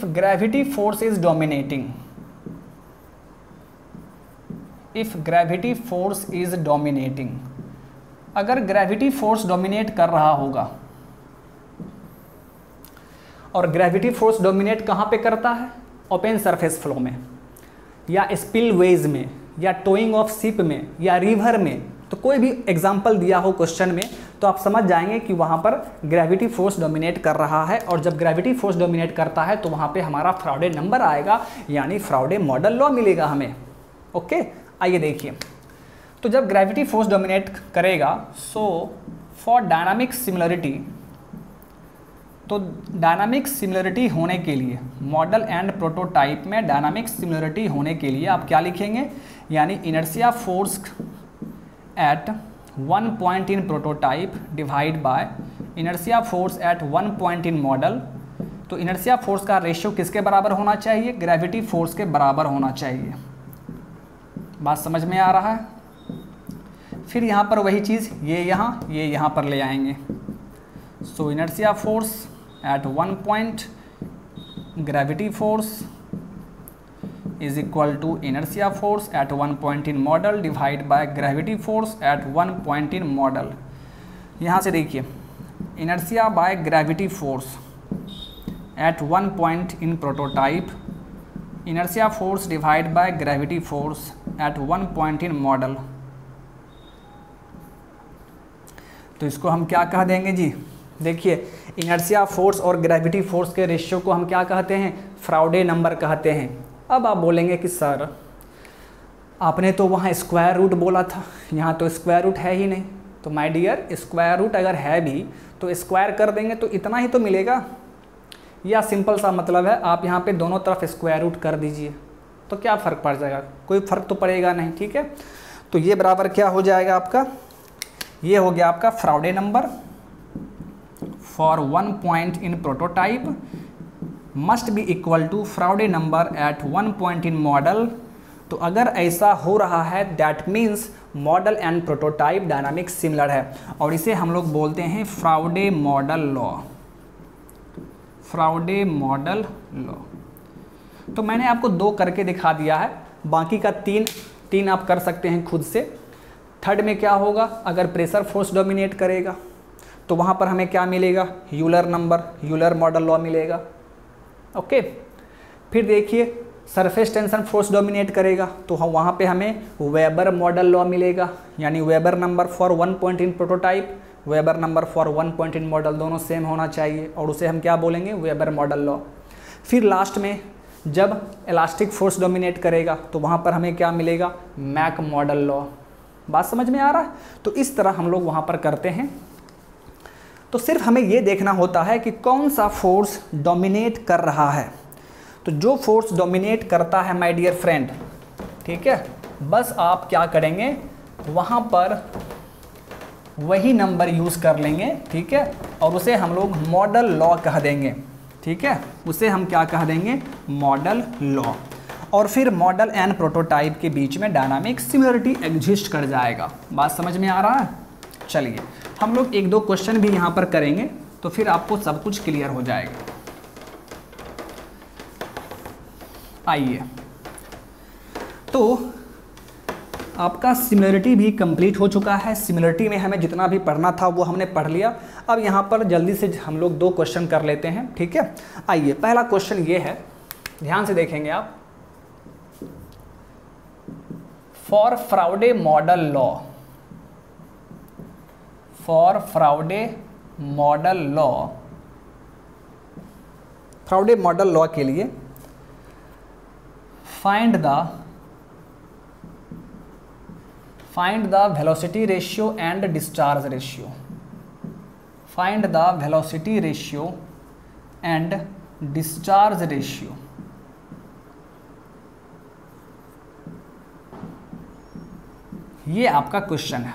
gravity force is dominating, अगर ग्रेविटी फोर्स डोमिनेट कर रहा होगा, और ग्रेविटी फोर्स डोमिनेट कहाँ पे करता है? ओपन सरफेस फ्लो में, या स्पिलवेज में, या टोइंग ऑफ शिप में, या रिवर में, तो कोई भी एग्जाम्पल दिया हो क्वेश्चन में तो आप समझ जाएंगे कि वहाँ पर ग्रेविटी फोर्स डोमिनेट कर रहा है। और जब ग्रेविटी फोर्स डोमिनेट करता है तो वहाँ पे हमारा फ्राउडे नंबर आएगा, यानी फ्राउडे मॉडल लॉ मिलेगा हमें। ओके, आइए देखिए, तो जब ग्रेविटी फोर्स डोमिनेट करेगा, सो फॉर डायनामिक सिमिलरिटी, तो डायनामिक सिमिलरिटी होने के लिए, मॉडल एंड प्रोटोटाइप में डायनामिक सिमिलरिटी होने के लिए आप क्या लिखेंगे? यानी inertia force at one point in prototype divide bye inertia force at one point in model. तो इनर्शिया फोर्स का रेशियो किसके बराबर होना चाहिए? ग्रेविटी फोर्स के बराबर होना चाहिए। बात समझ में आ रहा है? फिर यहाँ पर वही चीज़, ये यहाँ पर ले आएंगे। So inertia force at one point, gravity force is equal to inertia force at one point in model divide by gravity force at one point in model। यहाँ से देखिए, inertia by gravity force at one point in prototype, inertia force divide by gravity force at one point in model। तो इसको हम क्या कह देंगे जी? देखिए, इनर्शिया फोर्स और ग्रेविटी फोर्स के रेशियो को हम क्या कहते हैं? फ्राउडे नंबर कहते हैं। अब आप बोलेंगे कि सर आपने तो वहाँ स्क्वायर रूट बोला था, यहाँ तो स्क्वायर रूट है ही नहीं। तो माय डियर, स्क्वायर रूट अगर है भी तो स्क्वायर कर देंगे तो इतना ही तो मिलेगा, या सिंपल सा मतलब है आप यहाँ पे दोनों तरफ स्क्वायर रूट कर दीजिए, तो क्या फ़र्क पड़ जाएगा? कोई फ़र्क तो पड़ेगा नहीं। ठीक है, तो ये बराबर क्या हो जाएगा आपका? ये हो गया आपका Froude number for one point in prototype must be equal to Froude number at one point in model. तो अगर ऐसा हो रहा है that means model and prototype dynamic similar है, और इसे हम लोग बोलते हैं Froude model law. Froude model law. तो मैंने आपको 2 करके दिखा दिया है, बाकी का 3 आप कर सकते हैं खुद से। थर्ड में क्या होगा? अगर प्रेशर फोर्स डोमिनेट करेगा तो वहाँ पर हमें क्या मिलेगा? Euler number, Euler model law मिलेगा। ओके, फिर देखिए सरफेस टेंशन फोर्स डोमिनेट करेगा तो हम वहाँ पे हमें वेबर मॉडल लॉ मिलेगा, यानी weber number for one point in prototype, weber number for one point in model, दोनों सेम होना चाहिए, और उसे हम क्या बोलेंगे? Weber model law. फिर लास्ट में जब इलास्टिक फोर्स डोमिनेट करेगा तो वहाँ पर हमें क्या मिलेगा? Mach model law. बात समझ में आ रहा है? तो इस तरह हम लोग वहाँ पर करते हैं। तो सिर्फ हमें ये देखना होता है कि कौन सा फोर्स डोमिनेट कर रहा है। तो जो फोर्स डोमिनेट करता है माय डियर फ्रेंड, ठीक है, बस आप क्या करेंगे? वहाँ पर वही नंबर यूज़ कर लेंगे, ठीक है, और उसे हम लोग मॉडल लॉ कह देंगे। ठीक है, उसे हम क्या कह देंगे? Model law. और फिर मॉडल एंड प्रोटोटाइप के बीच में डायनामिक सिमिलरिटी एग्जिस्ट कर जाएगा। बात समझ में आ रहा है? चलिए हम लोग 1-2 क्वेश्चन भी यहाँ पर करेंगे तो फिर आपको सब कुछ क्लियर हो जाएगा। आइए, तो आपका सिमिलरिटी भी कंप्लीट हो चुका है। सिमिलरिटी में हमें जितना भी पढ़ना था वो हमने पढ़ लिया। अब यहाँ पर जल्दी से हम लोग 2 क्वेश्चन कर लेते हैं। ठीक है, आइए, पहला क्वेश्चन ये है, ध्यान से देखेंगे आप। For Froude model law, for Froude model law, Froude model law के लिए find the velocity ratio and discharge ratio, find the velocity ratio and discharge ratio. ये आपका क्वेश्चन है।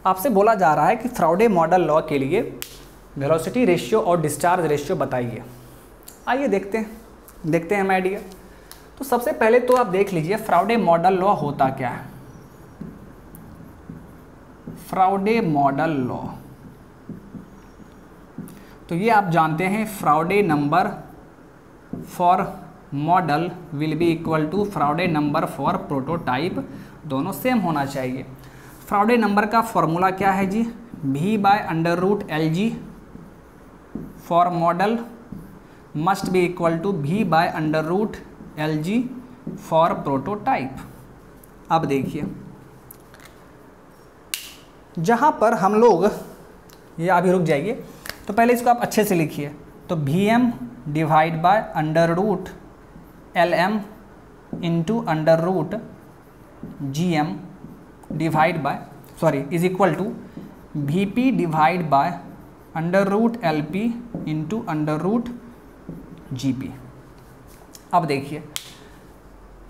आपसे बोला जा रहा है कि फ्राउडे मॉडल लॉ के लिए वेलोसिटी रेशियो और डिस्चार्ज रेशियो बताइए। आइए देखते हैं माय डियर। तो सबसे पहले तो आप देख लीजिए फ्राउडे मॉडल लॉ होता क्या है। फ्राउडे मॉडल लॉ, तो ये आप जानते हैं, Froude number for model will be equal to Froude number for prototype, दोनों सेम होना चाहिए। फ्राउडे नंबर का फॉर्मूला क्या है जी? v/√Lg for model must be equal to v/√Lg for prototype. अब देखिए, जहाँ पर हम लोग, ये अभी रुक जाइए, तो पहले इसको आप अच्छे से लिखिए। तो Vm divide by √Lm into √Gm divide by is equal to Vp divide by √Lp into √Gp। अब देखिए,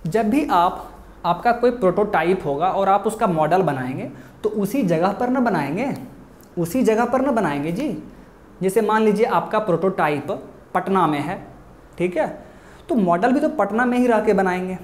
जब भी आपका कोई प्रोटोटाइप होगा और आप उसका मॉडल बनाएंगे तो उसी जगह पर ना बनाएंगे जी। जैसे मान लीजिए आपका प्रोटोटाइप पटना में है, ठीक है, तो मॉडल भी तो पटना में ही रह के बनाएंगे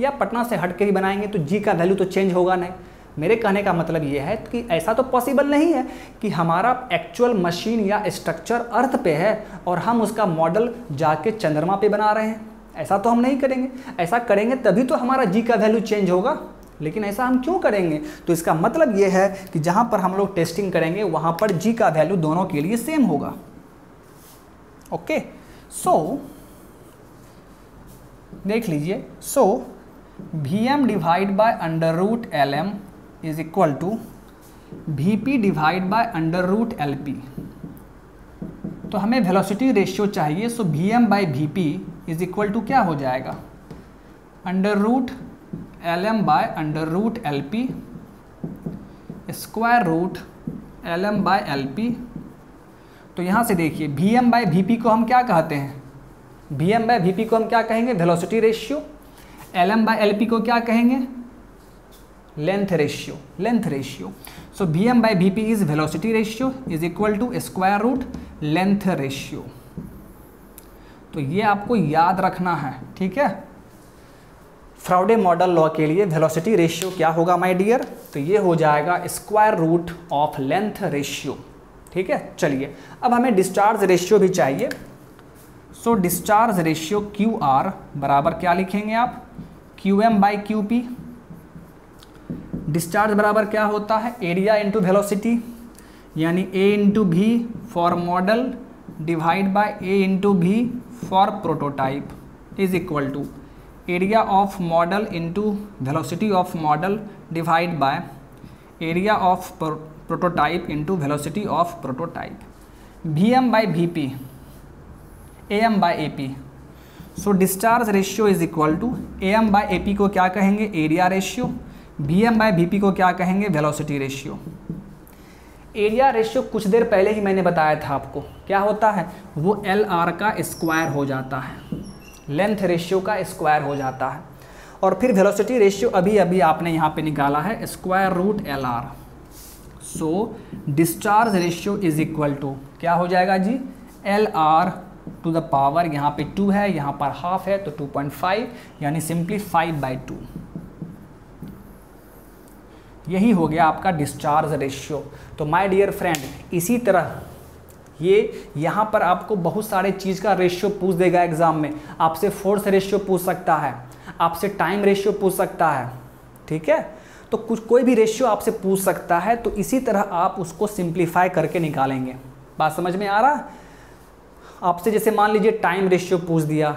या पटना से हट के ही बनाएंगे, तो जी का वैल्यू तो चेंज होगा नहीं। मेरे कहने का मतलब ये है कि ऐसा तो पॉसिबल नहीं है कि हमारा एक्चुअल मशीन या स्ट्रक्चर अर्थ पे है और हम उसका मॉडल जाके चंद्रमा पे बना रहे हैं। ऐसा तो हम नहीं करेंगे। ऐसा करेंगे तभी तो हमारा जी का वैल्यू चेंज होगा, लेकिन ऐसा हम क्यों करेंगे? तो इसका मतलब ये है कि जहाँ पर हम लोग टेस्टिंग करेंगे वहाँ पर जी का वैल्यू दोनों के लिए सेम होगा। ओके, सो देख लीजिए, so Vm divide by √Lm is equal to Vp divide by √Lp। तो हमें वेलोसिटी रेशियो चाहिए, so Vm by Vp is equal to क्या हो जाएगा? √Lm by √Lp square root Lm by Lp। तो यहाँ से देखिए, Vm बाई Vp को हम क्या कहते हैं? Vm बाई Vp को हम क्या कहेंगे? Velocity ratio. Lm by Lp को क्या कहेंगे? Length ratio. So Vm by Vp is velocity ratio is equal to square root length ratio. तो ये आपको याद रखना है, ठीक है। फ्राउडे मॉडल लॉ के लिए वेलोसिटी रेशियो क्या होगा माय डियर? तो ये हो जाएगा square root of length ratio, ठीक है। चलिए, अब हमें डिस्चार्ज रेशियो भी चाहिए। सो डिस्चार्ज रेशियो QR बराबर क्या लिखेंगे आप? QM by QP। डिस्चार्ज बराबर क्या होता है? एरिया इंटू वेलोसिटी, यानी A into V for model divide by A into V for prototype is equal to area of model into velocity of model divide by area of prototype into velocity of prototype. Vm by Vp AM by AP। So discharge ratio is equal to AM by AP को क्या कहेंगे? Area ratio. Vm by Vp को क्या कहेंगे? Velocity ratio. Area ratio कुछ देर पहले ही मैंने बताया था आपको, क्या होता है? वो LR का स्क्वायर हो जाता है, लेंथ रेशियो का स्क्वायर हो जाता है। और फिर वेलोसिटी रेशियो अभी आपने यहाँ पे निकाला है square root LR। So discharge ratio is equal to क्या हो जाएगा जी? LR टू द पावर, यहाँ पे 2 है, यहाँ पर हाफ है, तो 2.5 यानी सिंपली 5/2। यही हो गया आपका डिस्चार्ज रेशियो। तो माय डियर फ्रेंड, इसी तरह ये यहाँ पर आपको बहुत सारे चीज़ का रेशियो पूछ देगा एग्जाम में। आपसे फोर्स रेशियो पूछ सकता है, आपसे टाइम रेशियो पूछ सकता है, ठीक है। तो कोई भी रेशियो आपसे पूछ सकता है, तो इसी तरह आप उसको सिंप्लीफाई करके निकालेंगे। बात समझ में आ रहा है? आपसे जैसे मान लीजिए टाइम रेशियो पूछ दिया,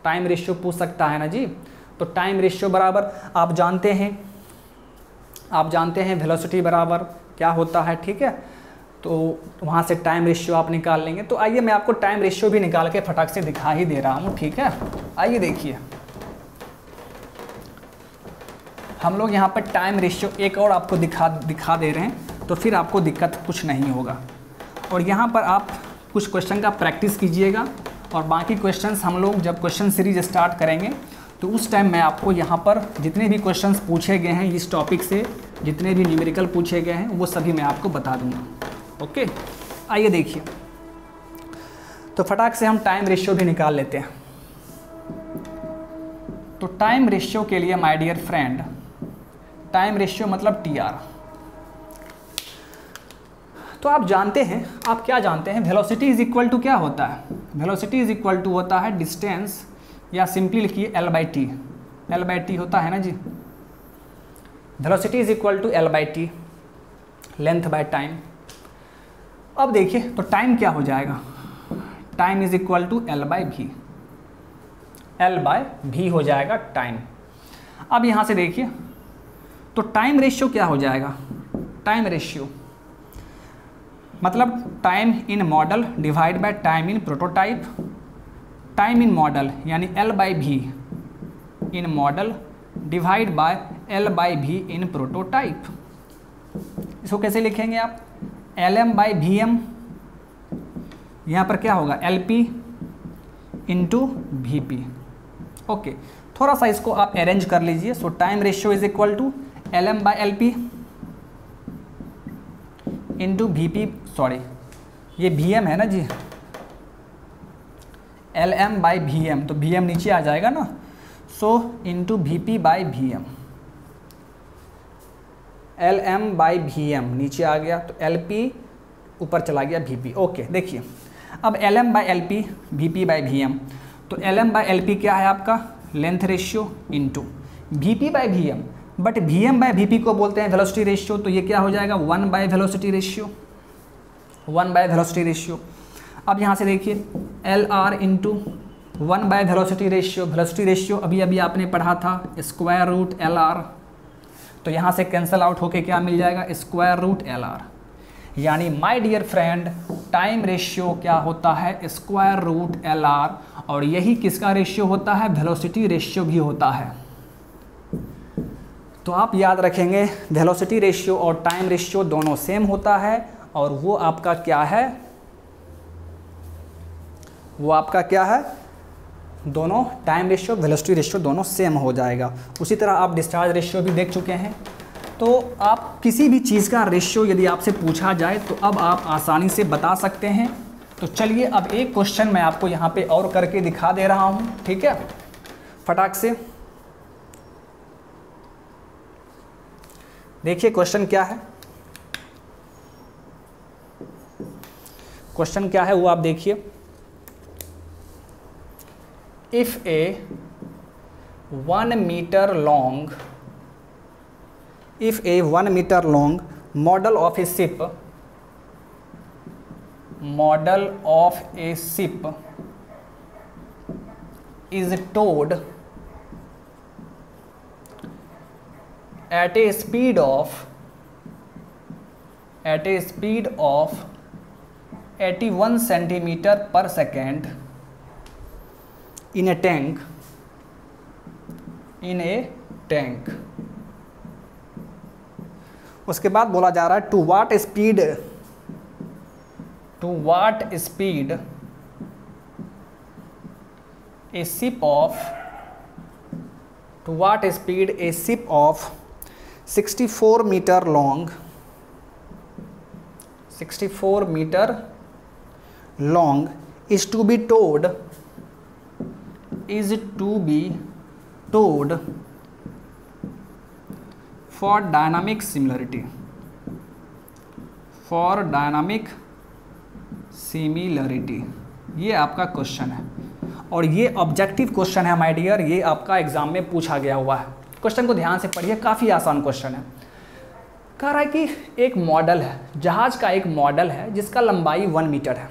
टाइम रेशियो पूछ सकता है ना जी। तो टाइम रेशियो बराबर आप जानते हैं वेलोसिटी बराबर क्या होता है, ठीक है। तो वहाँ से टाइम रेशियो आप निकाल लेंगे। तो आइए मैं आपको टाइम रेशियो भी निकाल के फटाक से दिखा ही दे रहा हूँ, ठीक है। आइए देखिए, हम लोग यहाँ पर टाइम रेशियो एक और आपको दिखा दे रहे हैं, तो फिर आपको दिक्कत कुछ नहीं होगा। और यहाँ पर आप कुछ क्वेश्चन का प्रैक्टिस कीजिएगा, और बाकी क्वेश्चंस हम लोग जब क्वेश्चन सीरीज स्टार्ट करेंगे तो उस टाइम मैं आपको यहाँ पर जितने भी क्वेश्चंस पूछे गए हैं इस टॉपिक से, जितने भी न्यूमेरिकल पूछे गए हैं वो सभी मैं आपको बता दूंगा। ओके, आइए देखिए, तो फटाक से हम टाइम रेशियो भी निकाल लेते हैं। तो टाइम रेशियो के लिए my dear friend, time ratio मतलब TR। तो आप जानते हैं, आप क्या जानते हैं? वेलोसिटी इज इक्वल टू क्या होता है? वेलोसिटी इज इक्वल टू होता है डिस्टेंस, या सिंपली लिखिए L/T। L/T होता है ना जी। Velocity is equal to L by T, length by time. अब देखिए तो टाइम क्या हो जाएगा, time is equal to L by V, L by V हो जाएगा टाइम। अब यहाँ से देखिए तो टाइम रेशियो क्या हो जाएगा, टाइम रेशियो मतलब time in model divide by time in prototype, time in model यानी L by V in model divide by L by V in prototype. इसको कैसे लिखेंगे आप, L M by V M, यहाँ पर क्या होगा L P into V P. Okay, थोड़ा सा इसको आप अरेंज कर लीजिए। So time ratio is equal to L M by L P into V P, sorry ये वी एम है ना जी, L M by V M, तो वी एम नीचे आ जाएगा ना, so into V P by V M, L M by V M नीचे आ गया तो एल पी ऊपर चला गया वी पी। ओके देखिए अब L M by L P V P by V M, तो L M by L P क्या है आपका length ratio into V P by V M, but V M by V P को बोलते हैं velocity ratio, तो ये क्या हो जाएगा 1 by velocity ratio, 1 by velocity ratio. अब यहाँ से देखिए L R into 1 by velocity ratio, velocity ratio अभी अभी आपने पढ़ा था स्क्वायर रूट एल आर, तो यहाँ से कैंसल आउट होके क्या मिल जाएगा स्क्वायर रूट एल आर, यानी my dear friend time ratio क्या होता है स्क्वायर रूट एल आर, और यही किसका रेशियो होता है वेलोसिटी रेशियो भी होता है। तो आप याद रखेंगे वेलोसिटी रेशियो और टाइम रेशियो दोनों सेम होता है, और वो आपका क्या है, वो आपका क्या है, दोनों टाइम रेशियो वेलोसिटी रेशियो दोनों सेम हो जाएगा। उसी तरह आप डिस्चार्ज रेशियो भी देख चुके हैं। तो आप किसी भी चीज़ का रेशियो यदि आपसे पूछा जाए तो अब आप आसानी से बता सकते हैं। तो चलिए अब एक क्वेश्चन मैं आपको यहाँ पे और करके दिखा दे रहा हूँ, ठीक है, फटाक से देखिए क्वेश्चन क्या है, क्वेश्चन क्या है वो आप देखिए। If a 1 metre long, if a 1 meter long model of a ship is towed at a speed of 81 centimeter per second in a tank, उसके बाद बोला जा रहा है to what speed a ship of 64 metre long is to be towed for dynamic similarity, ये आपका question है, और ये ऑब्जेक्टिव क्वेश्चन है माय डियर, ये आपका एग्जाम में पूछा गया हुआ है। क्वेश्चन को ध्यान से पढ़िए, काफ़ी आसान क्वेश्चन है। कह रहा है कि एक मॉडल है, जहाज का एक मॉडल है जिसका लंबाई 1 मीटर है,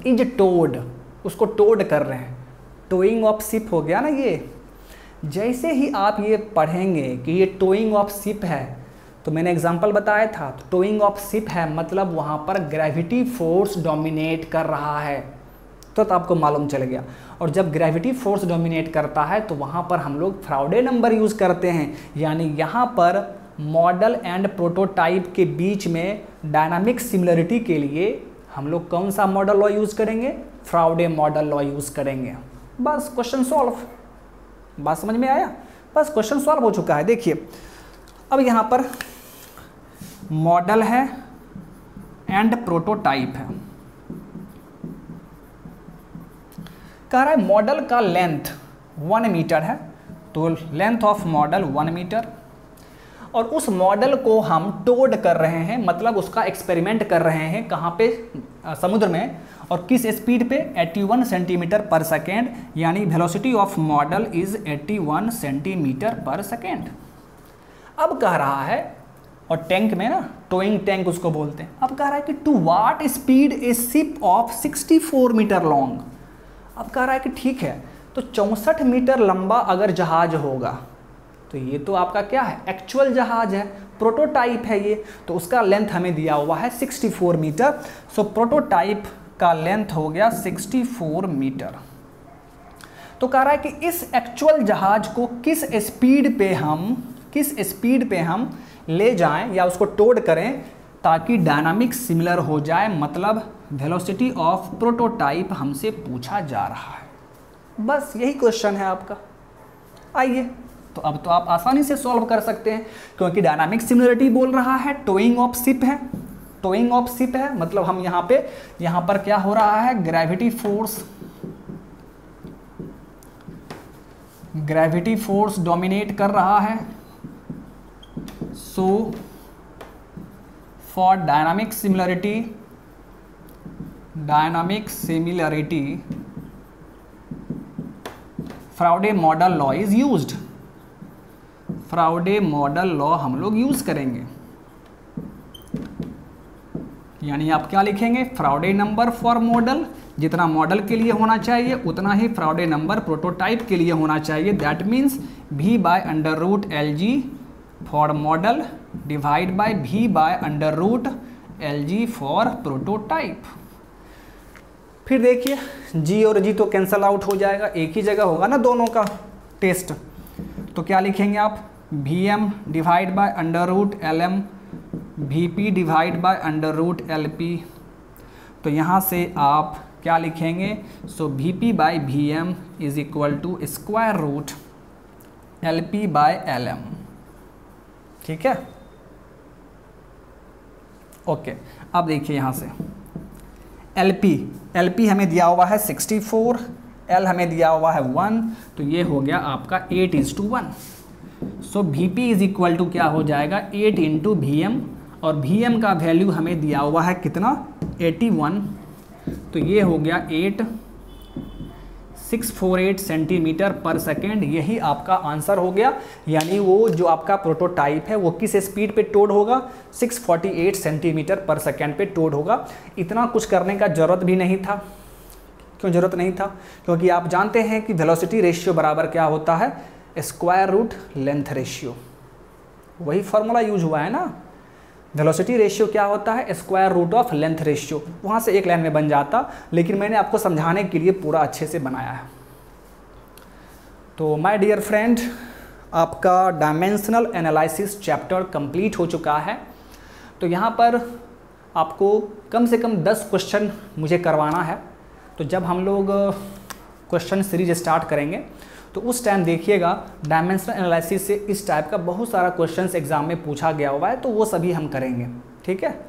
इज टोड, उसको टोड कर रहे हैं, टोइंग ऑफ शिप हो गया ना ये। जैसे ही आप ये पढ़ेंगे कि ये टोइंग ऑफ शिप है, तो मैंने एग्जांपल बताया था, तो टोइंग ऑफ शिप है मतलब वहाँ पर ग्रेविटी फोर्स डोमिनेट कर रहा है, तो आपको मालूम चल गया। और जब ग्रेविटी फोर्स डोमिनेट करता है तो वहाँ पर हम लोग फ्राउडे नंबर यूज़ करते हैं, यानी यहाँ पर मॉडल एंड प्रोटोटाइप के बीच में डायनामिक सिमिलरिटी के लिए हम लोग कौन सा मॉडल लॉ यूज़ करेंगे, फ्राउडे मॉडल लॉ यूज़ करेंगे। बस क्वेश्चन सॉल्व, बात समझ में आया, बस क्वेश्चन सॉल्व हो चुका है। देखिए अब यहाँ पर मॉडल है एंड प्रोटोटाइप है, कह रहा है मॉडल का लेंथ 1 मीटर है, तो लेंथ ऑफ मॉडल 1 मीटर, और उस मॉडल को हम टोड कर रहे हैं, मतलब उसका एक्सपेरिमेंट कर रहे हैं, कहाँ पे, समुद्र में, और किस स्पीड पे, 81 सेंटीमीटर पर सेकेंड, यानी velocity of model is 81 centimetre पर सेकेंड। अब कह रहा है, और टैंक में ना टोइंग टैंक उसको बोलते हैं, अब कह रहा है कि to what speed a ship of 64 metre long. अब कह रहा है कि ठीक है, तो 64 मीटर लंबा अगर जहाज होगा, तो ये तो आपका क्या है, एक्चुअल जहाज है, प्रोटोटाइप है ये, तो उसका लेंथ हमें दिया हुआ है 64 मीटर। सो प्रोटोटाइप का लेंथ हो गया 64 मीटर। तो कह रहा है कि इस एक्चुअल जहाज को किस स्पीड पे हम ले जाएं या उसको टोड करें ताकि डायनामिक सिमिलर हो जाए, मतलब वेलोसिटी ऑफ प्रोटोटाइप हमसे पूछा जा रहा है। बस यही क्वेश्चन है आपका। आइए, तो अब तो आप आसानी से सॉल्व कर सकते हैं, क्योंकि डायनामिक सिमिलरिटी बोल रहा है, टोइंग ऑफ शिप है, टोइंग ऑफ शिप है, मतलब हम यहाँ पर क्या हो रहा है, ग्रेविटी फोर्स डोमिनेट कर रहा है। So for dynamic similarity Froude model law is used. Froude model law हम लोग यूज करेंगे, यानी आप क्या लिखेंगे, फ्राउडे नंबर फॉर मॉडल, जितना मॉडल के लिए होना चाहिए उतना ही फ्राउडे नंबर प्रोटोटाइप के लिए होना चाहिए। That means v/√LG for model divide bye v/√LG for prototype. फिर देखिए g और g तो कैंसल आउट हो जाएगा, एक ही जगह होगा ना दोनों का टेस्ट। तो क्या लिखेंगे आप, Vm divide by √LM Vp divide by √LP। तो यहाँ से आप क्या लिखेंगे, so Vp/Vm is equal to square root LP/LM। ठीक है, ओके। अब देखिए यहाँ से LP हमें दिया हुआ है 64, L हमें दिया हुआ है 1, तो ये हो गया आपका 8:1। सो Vp इज इक्वल टू क्या हो जाएगा, 8 × Vm, और Vm का वैल्यू हमें दिया हुआ है कितना, 81, तो ये हो गया 8648 सेंटीमीटर पर सेकेंड। यही आपका आंसर हो गया, यानी वो जो आपका प्रोटोटाइप है वो किस स्पीड पे टोड होगा, 648 सेंटीमीटर पर सेकेंड पे टोड होगा। इतना कुछ करने का ज़रूरत भी नहीं था। क्यों ज़रूरत नहीं था, क्योंकि आप जानते हैं कि वेलोसिटी रेशियो बराबर क्या होता है, स्क्वायर रूट लेंथ रेशियो। वही फॉर्मूला यूज हुआ है ना, वेलोसिटी रेशियो क्या होता है, square root of length ratio. वहाँ से एक लाइन में बन जाता, लेकिन मैंने आपको समझाने के लिए पूरा अच्छे से बनाया है। तो माय डियर फ्रेंड, आपका डायमेंशनल एनालिसिस चैप्टर कंप्लीट हो चुका है। तो यहाँ पर आपको कम से कम 10 क्वेश्चन मुझे करवाना है। तो जब हम लोग क्वेश्चन सीरीज स्टार्ट करेंगे तो उस टाइम देखिएगा डायमेंशनल एनालिसिस से इस टाइप का बहुत सारा क्वेश्चंस एग्जाम में पूछा गया हुआ है, तो वो सभी हम करेंगे। ठीक है,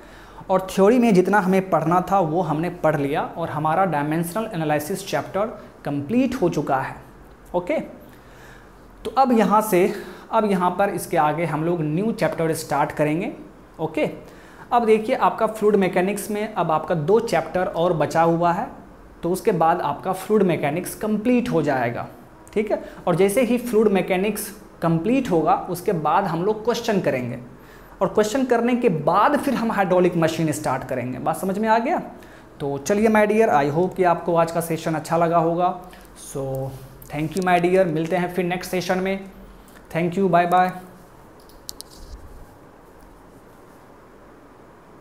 और थ्योरी में जितना हमें पढ़ना था वो हमने पढ़ लिया, और हमारा डायमेंशनल एनालिसिस चैप्टर कंप्लीट हो चुका है। ओके, तो अब यहाँ पर इसके आगे हम लोग न्यू चैप्टर स्टार्ट करेंगे। ओके, अब देखिए आपका फ्लूइड मैकेनिक्स में अब आपका 2 चैप्टर और बचा हुआ है, तो उसके बाद आपका फ्लूइड मैकेनिक्स कंप्लीट हो जाएगा। ठीक है, और जैसे ही फ्लूइड मैकेनिक्स कंप्लीट होगा उसके बाद हम लोग क्वेश्चन करेंगे, और क्वेश्चन करने के बाद फिर हम हाइड्रोलिक मशीन स्टार्ट करेंगे। बात समझ में आ गया? तो चलिए माय डियर, आई होप कि आपको आज का सेशन अच्छा लगा होगा। So thank you my dear, मिलते हैं फिर नेक्स्ट सेशन में। Thank you, bye bye.